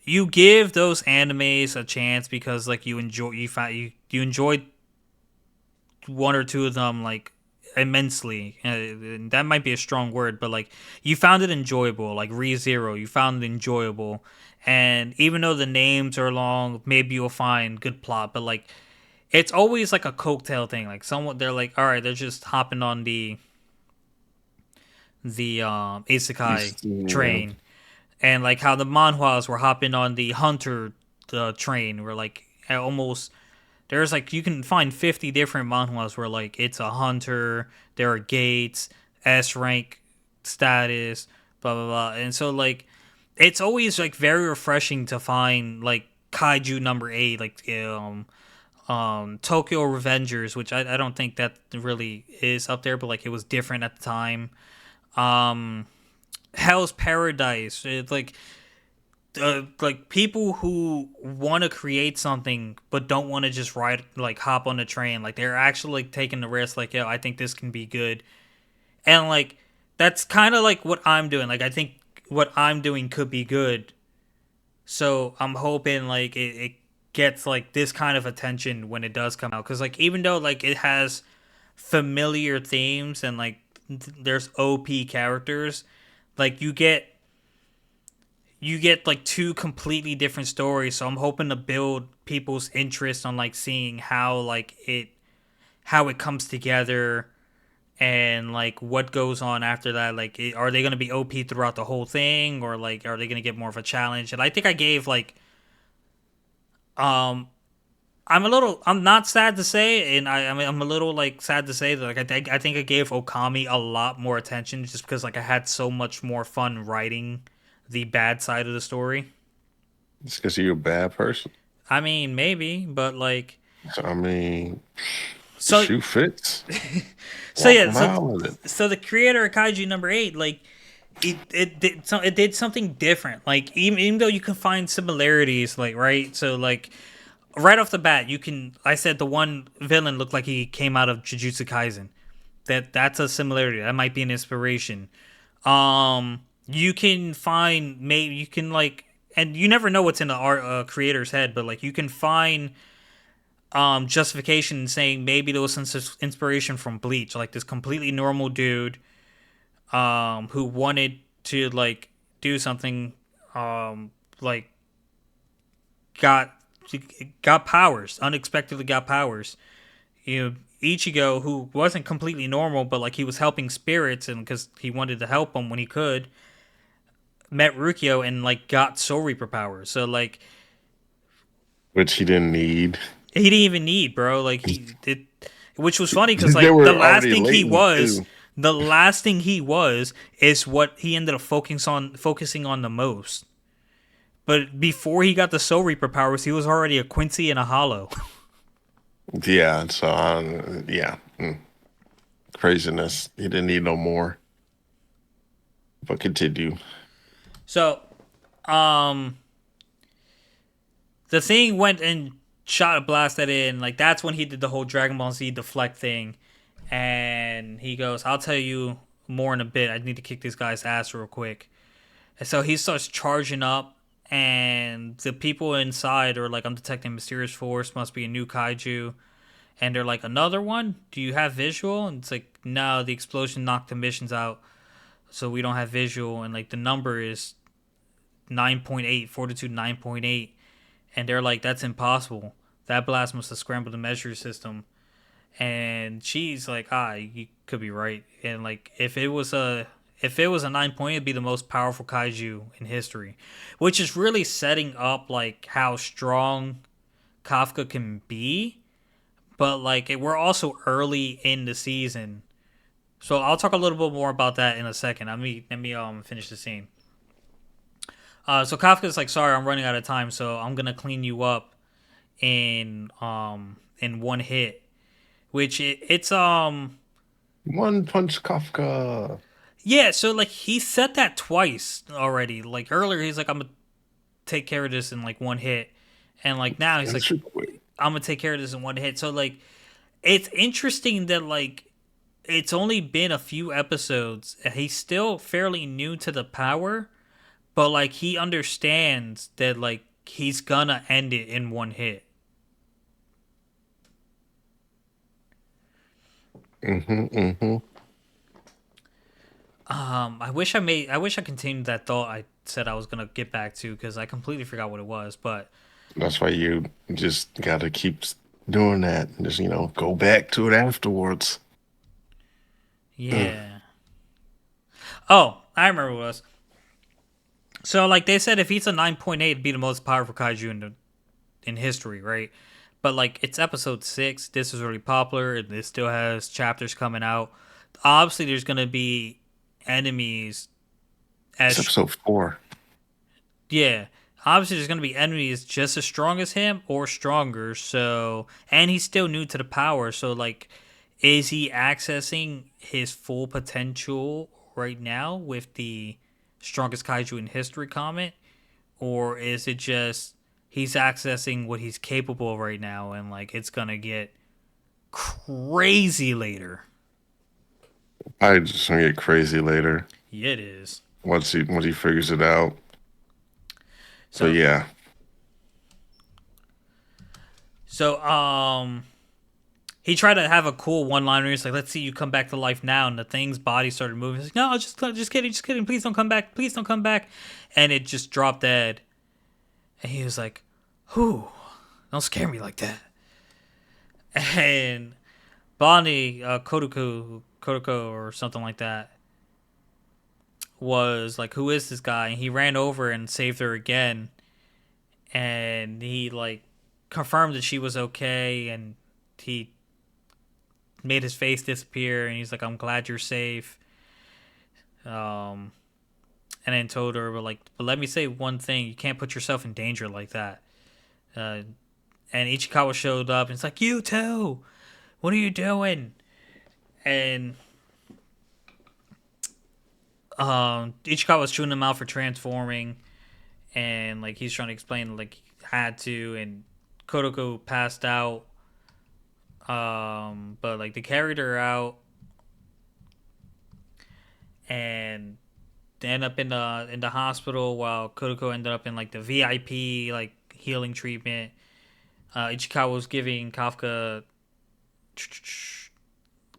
you give those animes a chance because like you enjoyed one or two of them like immensely. That might be a strong word, but like you found it enjoyable. Like ReZero, you found it enjoyable. And even though the names are long, maybe you'll find good plot. But like it's always like a coattail thing. Like someone they're like, all right, they're just hopping on the isekai yeah, train, and like how the manhwas were hopping on the hunter train. Where like almost there's like you can find 50 different manhwas where like it's a hunter, there are gates, S rank status, blah blah blah. And so like it's always like very refreshing to find like kaiju number 8 like Tokyo Revengers, which I don't think that really is up there, but like it was different at the time. Um Hell's Paradise. It's like people who want to create something but don't want to just ride like hop on the train, like they're actually like taking the risk, like, yo, I think this can be good. And like that's kind of like what I'm doing. Like I think what I'm doing could be good. So I'm hoping like it gets like this kind of attention when it does come out, cuz like even though like it has familiar themes and like there's OP characters, like you get like two completely different stories. So I'm hoping to build people's interest on like seeing how it comes together and like what goes on after that. Like are they going to be OP throughout the whole thing, or like are they going to get more of a challenge? And I think I gave like um I'm not sad to say, and I'm a little like sad to say that like I think I gave Okami a lot more attention just because like I had so much more fun writing the bad side of the story. It's because you're a bad person. I mean, maybe, but like So, I mean, the so shoe fits. so Walk a yeah, so mile with it. so the creator of Kaiju number 8, like it did something different. Like even though you can find similarities, like right, so like right off the bat, I said the one villain looked like he came out of Jujutsu Kaisen. That's a similarity. That might be an inspiration. You can find maybe you can like, and you never know what's in the art creator's head, but like you can find justification saying maybe there was some inspiration from Bleach, like this completely normal dude who wanted to like do something like got got powers, unexpectedly got powers. You know, Ichigo, who wasn't completely normal, but like he was helping spirits, and because he wanted to help them when he could, met Rukio and like got Soul Reaper powers. So like Which he didn't need. he didn't even need, bro. Like he did, which was funny because They like were already latent too. the last thing he was is what he ended up focusing on the most. But before he got the Soul Reaper powers, he was already a Quincy and a Hollow. Yeah, so yeah, craziness. He didn't need no more. But continue. So, um, the thing went and shot a blast at it, and like that's when he did the whole Dragon Ball Z deflect thing. And he goes, "I'll tell you more in a bit. I need to kick this guy's ass real quick." And so he starts charging up, and the people inside are like, "I'm detecting mysterious force. Must be a new kaiju." And they're like, "Another one? Do you have visual?" And it's like, "No, the explosion knocked the missions out, so we don't have visual." And like the number is 9.8, fortitude 9.8. And they're like, "That's impossible. That blast must have scrambled the measure system." And she's like, you could be right. And like if it was a 9 point, it'd be the most powerful kaiju in history, which is really setting up like how strong Kafka can be. But like we're also early in the season, so I'll talk a little bit more about that in a second. Let me finish the scene. So Kafka's like, "Sorry, I'm running out of time, so I'm gonna clean you up in one hit." Which it's One Punch Kafka. yeah. So like he said that twice already. Like earlier, he's like, "I'm gonna take care of this in like one hit," and like now he's like, That's quick. "I'm gonna take care of this in one hit." So like it's interesting that like it's only been a few episodes. He's still fairly new to the power, but like he understands that like he's gonna end it in one hit. Mm-hmm. I wish I continued that thought I said I was gonna get back to, because I completely forgot what it was. But That's why you just gotta keep doing that. Just, go back to it afterwards. Mm. yeah. Oh, I remember what it was. So like they said, if he's a 9.8, it'd be the most powerful kaiju in history, right? But like it's episode 6. This is really popular. And it still has chapters coming out. Obviously, there's gonna be enemies It's as episode 4. yeah. Obviously, there's gonna be enemies just as strong as him or stronger. So, and he's still new to the power. So, like, is he accessing his full potential right now with the strongest kaiju in history comment, or is it just he's accessing what he's capable of right now, and like it's gonna get crazy later? I just gonna get crazy later Yeah, it is. once he figures it out. But So yeah. so he tried to have a cool one liner. He's like, "Let's see you come back to life now." And the thing's body started moving. He's like, "No, just kidding, just kidding. Please don't come back. Please don't come back." And it just dropped dead. And he was like, "Whew, don't scare me like that." And Bonnie, Kodako or something like that, was like, "Who is this guy?" And he ran over and saved her again. And he like confirmed that she was okay. And he made his face disappear. And he's like, "I'm glad you're safe." Um, and then told her, but let me say one thing: you can't put yourself in danger like that." Uh, and Ichikawa showed up, and it's like, "You too. What are you doing?" And Ichikawa was chewing him out for transforming, and like he's trying to explain like he had to, and Kodoko passed out. But like they carried her out, and they end up in the hospital while Kodoko ended up in like the VIP like healing treatment. Ichikawa was giving Kafka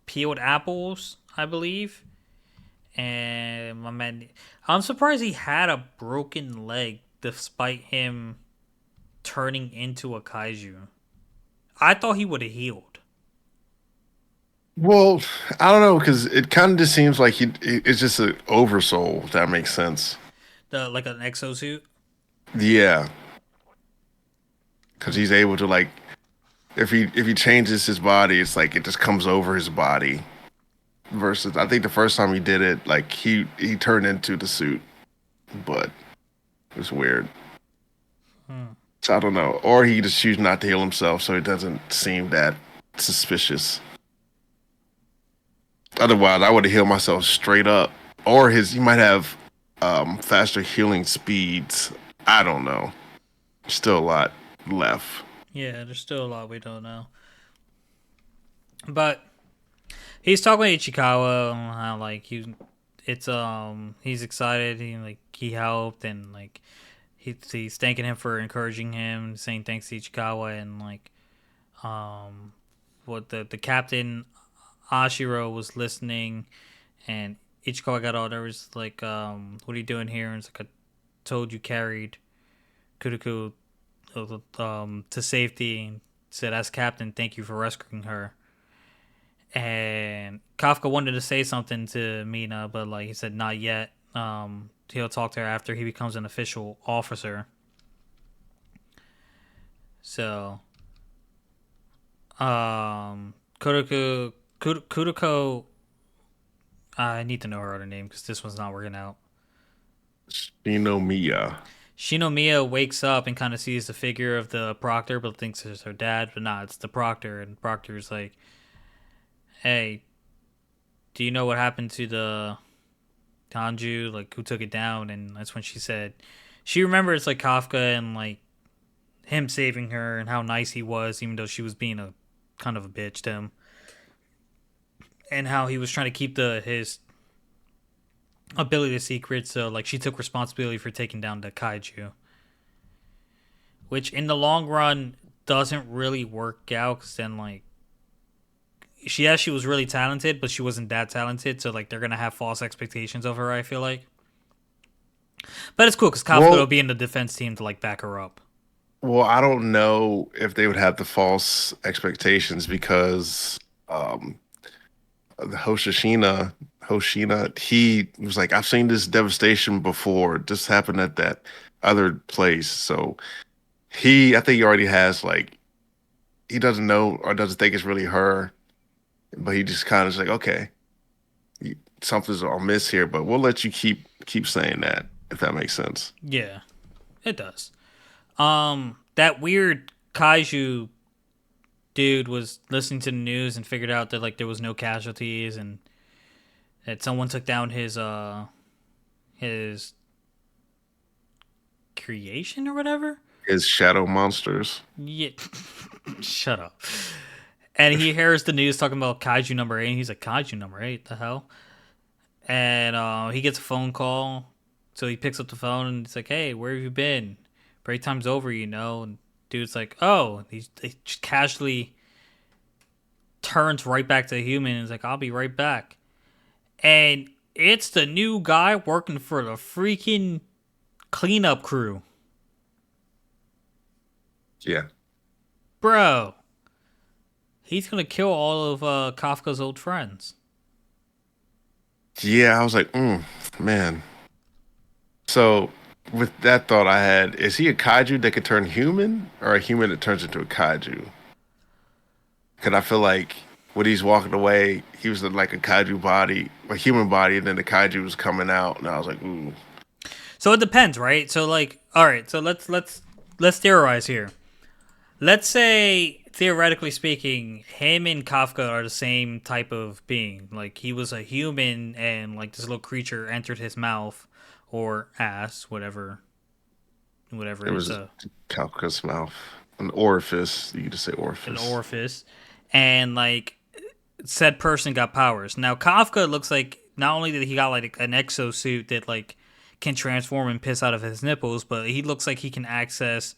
peeled apples, I believe. And my man, I'm surprised he had a broken leg despite him turning into a kaiju. I thought he would have healed. Well, I don't know because it kind of just seems like it's just an oversoul, if that makes sense. The like an exosuit. Yeah, because he's able to like if he changes his body, it's like it just comes over his body. Versus, I think the first time he did it, like he turned into the suit, but it was weird. Hmm. So I don't know, or he just choose not to heal himself, so it doesn't seem that suspicious. Otherwise, I would have healed myself straight up. Or he might have faster healing speeds. I don't know. Still a lot left. Yeah, there's still a lot we don't know. But he's talking to Ichikawa how like he's excited. He helped and like he's thanking him for encouraging him, saying thanks to Ichikawa and like um what the captain Ashiro was listening and Ichikawa got all there was like what are you doing here? And it's like I told you carried Kuruku to safety and said as captain thank you for rescuing her. And Kafka wanted to say something to Mina, but like he said, not yet. He'll talk to her after he becomes an official officer. So, Kuroko, I need to know her other name because this one's not working out. Shinomiya. Shinomiya wakes up and kind of sees the figure of the Proctor, but thinks it's her dad, but nah, it's the Proctor. And Proctor's like, "Hey, do you know what happened to the Tanju? Like, who took it down?" And that's when she said, she remembers like Kafka and like him saving her and how nice he was, even though she was being a kind of a bitch to him, and how he was trying to keep his ability secret. So like she took responsibility for taking down the kaiju, which in the long run doesn't really work out because then like she was really talented, but she wasn't that talented. So like they're gonna have false expectations of her. I feel like, but it's cool because Kafka will Well, be in the defense team to like back her up. well, I don't know if they would have the false expectations because the Hoshina, he was like, I've seen this devastation before. This happened at that other place. So I think he already has like he doesn't know or doesn't think it's really her, but he just kind of is like, okay, something's amiss here, but we'll let you keep saying that if that makes sense. Yeah, it does. That weird kaiju dude was listening to the news and figured out that like there was no casualties and that someone took down his creation or whatever. His shadow monsters. Yeah, shut up. And he hears the news talking about Kaiju number 8. And he's like, Kaiju number 8? The hell? And he gets a phone call. So he picks up the phone and he's like, hey, where have you been? Break time's over, you know? And dude's like, oh. He just casually turns right back to a human and is like, I'll be right back. And it's the new guy working for the freaking cleanup crew. Yeah. Bro, he's going to kill all of Kafka's old friends. Yeah, I was like, man. So with that thought I had, is he a kaiju that could turn human or a human that turns into a kaiju? Because I feel like when he's walking away, he was in like a kaiju body, a human body, and then the kaiju was coming out, and I was like, ooh. So it depends, right? So like, all right, so let's theorize here. Let's say theoretically speaking, him and Kafka are the same type of being. Like he was a human and like this little creature entered his mouth or ass, whatever It is was a Kafka's mouth, an orifice. You could just say an orifice. orifice, and like said person got powers. Now Kafka looks like not only did he got like an exosuit that like can transform and piss out of his nipples, but he looks like he can access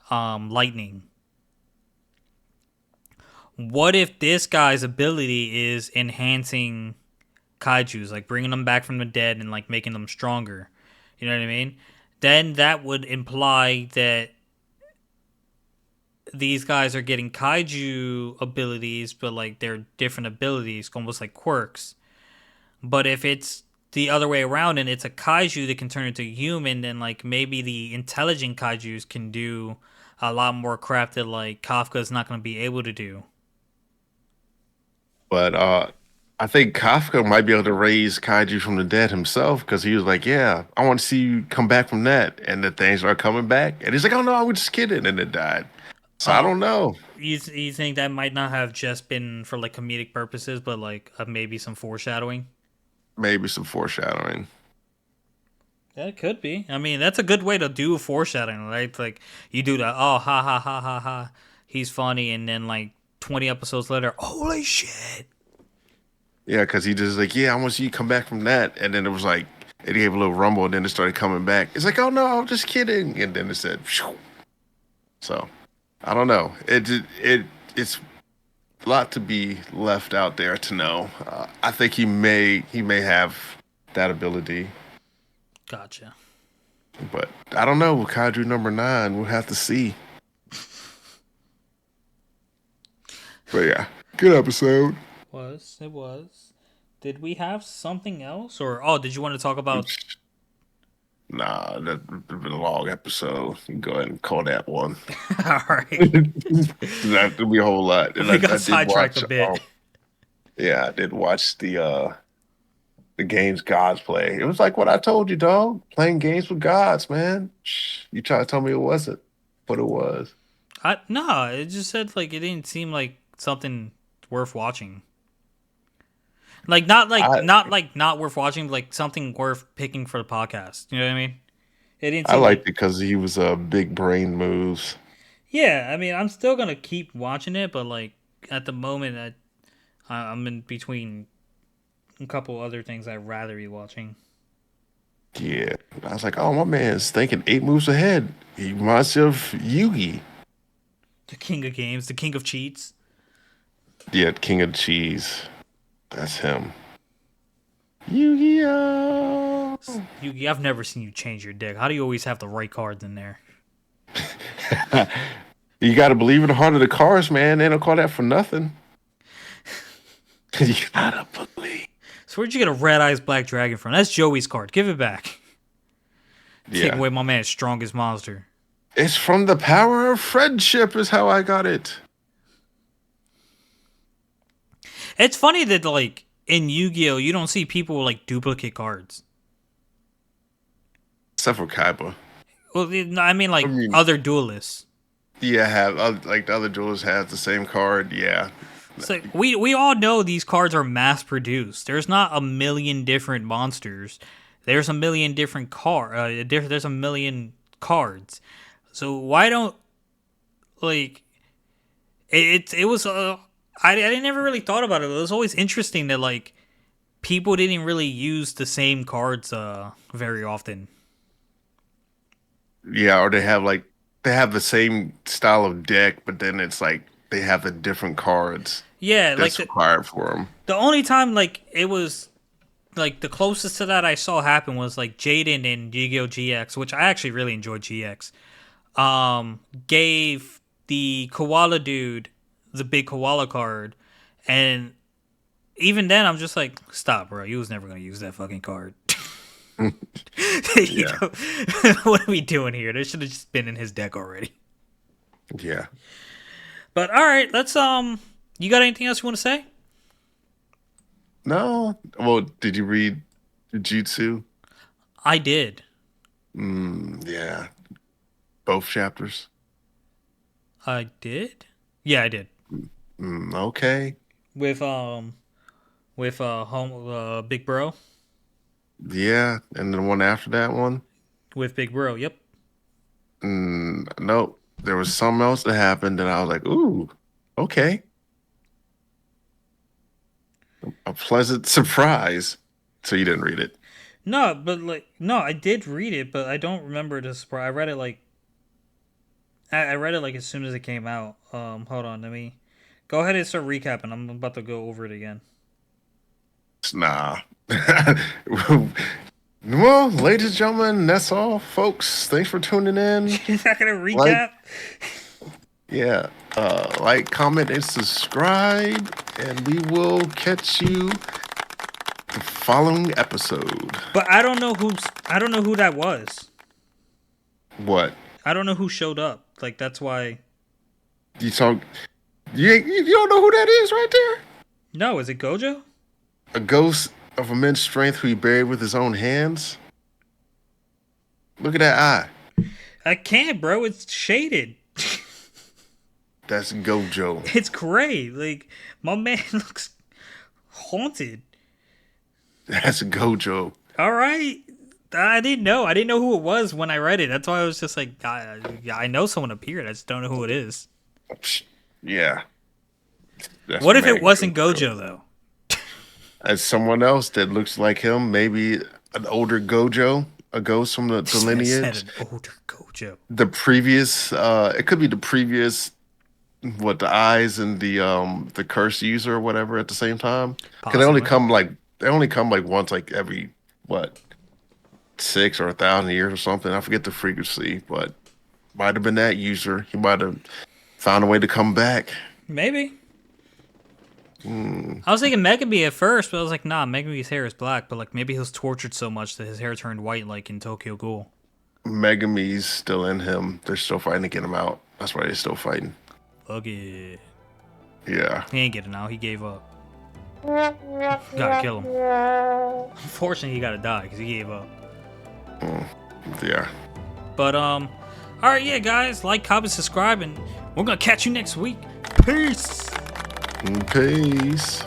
lightning. What if this guy's ability is enhancing kaiju's, like bringing them back from the dead and like making them stronger? You know what I mean? Then that would imply that these guys are getting kaiju abilities, but like they're different abilities, almost like quirks. But if it's the other way around and it's a kaiju that can turn into a human, then like maybe the intelligent kaijus can do a lot more crap that like Kafka's not going to be able to do. But I think Kafka might be able to raise kaiju from the dead himself because he was like, "Yeah, I want to see you come back from that," and the things are coming back, and he's like, "Oh no, I was just kidding," and it died. So I Uh, don't know. you think that might not have just been for like comedic purposes, but like maybe some foreshadowing? Maybe some foreshadowing. Yeah, it could be. I mean, that's a good way to do foreshadowing, right? Like you do the oh ha ha ha ha ha, he's funny, and then like 20 episodes later, holy shit! Yeah, because he just like, "Yeah, I want to see you come back from that," and then it was like it gave a little rumble, and then it started coming back. It's like, "Oh no, I'm just kidding," and then it said, "Phew." So I don't know. It's a lot to be left out there to know. I think he may have that ability, Gotcha. but I don't know. With Kaiju number 9, we'll have to see. But yeah, good episode. It was. Did we have something else, or oh, did you want to talk about? Nah, that's been a long episode. You can go ahead and call that one. All right, That would be a whole lot. And we I got did sidetracked a watch. bit. Yeah, I did watch the games gods play. It was like what I told you, dog. Playing games with gods, man. You try to tell me it wasn't, but it was. No, it just said like it didn't seem like something worth watching. I Not worth watching, but like something worth picking for the podcast. You know what I mean? It didn't I seem liked like it because he was big brain moves. yeah. I mean, I'm still gonna keep watching it, but like at the moment, I'm in between a couple other things I'd rather be watching. Yeah, I was like, oh, my man's thinking 8 moves ahead. He reminds me of Yugi. The king of games, the king of cheats. Yeah, King of Cheese. That's him. Yu-Gi-Oh! You, I've never seen you change your deck. How do you always have the right cards in there? You got to believe in the heart of the cards, man. They don't call that for nothing. You gotta believe. So where'd you get a red eyes black dragon from? That's Joey's card. Give it back. Take Yeah. away my man's strongest monster. It's from the power of friendship, is how I got it. It's funny that like in Yu-Gi-Oh, you don't see people with like duplicate cards. Except for Kaiba. Well, I mean I like mean, other duelists. yeah, have like the other jewelers have the same card. Yeah. It's like we all know these cards are mass produced. There's not a million different monsters. There's a million different there's a million cards. So why don't like it was I never really thought about it. It was always interesting that like people didn't really use the same cards very often. Yeah, or they have the same style of deck, but then it's like they have the different cards Yeah, like that's required for them. the only time like it was like the closest to that I saw happen was like Jaden in Yu-Gi-Oh! GX, which I actually really enjoyed GX. Gave the koala dude the big koala card, and even then I'm just like, stop, bro. You was never gonna use that fucking card. you Yeah, know, what are we doing here? This should have just been in his deck already. yeah. But all right, let's You got anything else you want to say? No, well, did you read Jujutsu? I did. Yeah, both chapters. I did. Yeah, I did. Okay. With home Big Bro. Yeah, and the one after that one. With Big Bro. Yep. Nope. There was something else that happened, and I was like, "Ooh, okay." A pleasant surprise. So you didn't read it. No, but like no, I did read it, but I don't remember the surprise. I read it like I read it like as soon as it came out. Hold on, let me go ahead and start recapping. I'm about to go over it again. Nah. Well, ladies and gentlemen, that's all, folks. Thanks for tuning in. You're not gonna Like, recap? yeah, like, comment, and subscribe, and we will catch you the following episode. But I don't know who that was. What? I don't know who showed up. Like that's why. You talk? You don't know who that is right there? No, is it Gojo? A ghost of immense strength who he buried with his own hands. Look at that eye. I can't, bro. It's shaded. That's Gojo. It's gray. Like my man looks haunted. That's Gojo. All right. I didn't know. I didn't know who it was when I read it. That's why I was just like, I know someone appeared. I just don't know who it is. Yeah. That's What if it Mad wasn't Gojo though? As someone else that looks like him, maybe an older Gojo, a ghost from the I said lineage. an older Gojo. The previous, it could be the previous, what the eyes and the curse user or whatever at the same time. Because Possibly. they only come like once like every what 6 or 1,000 years or something. I forget the frequency, but might have been that user. He might have found a way to come back. Maybe. I was thinking Megami at first, but I was like, nah, Megami's hair is black, but like maybe he was tortured so much that his hair turned white like in Tokyo Ghoul. Megumi's still in him. They're still fighting to get him out. That's why they're still fighting. Fuck it. Yeah. He ain't getting out. He gave up. Gotta kill him. Unfortunately, he gotta die because he gave up. Yeah. But all right, yeah, guys, like, comment, subscribe, and we're gonna catch you next week. Peace. Peace.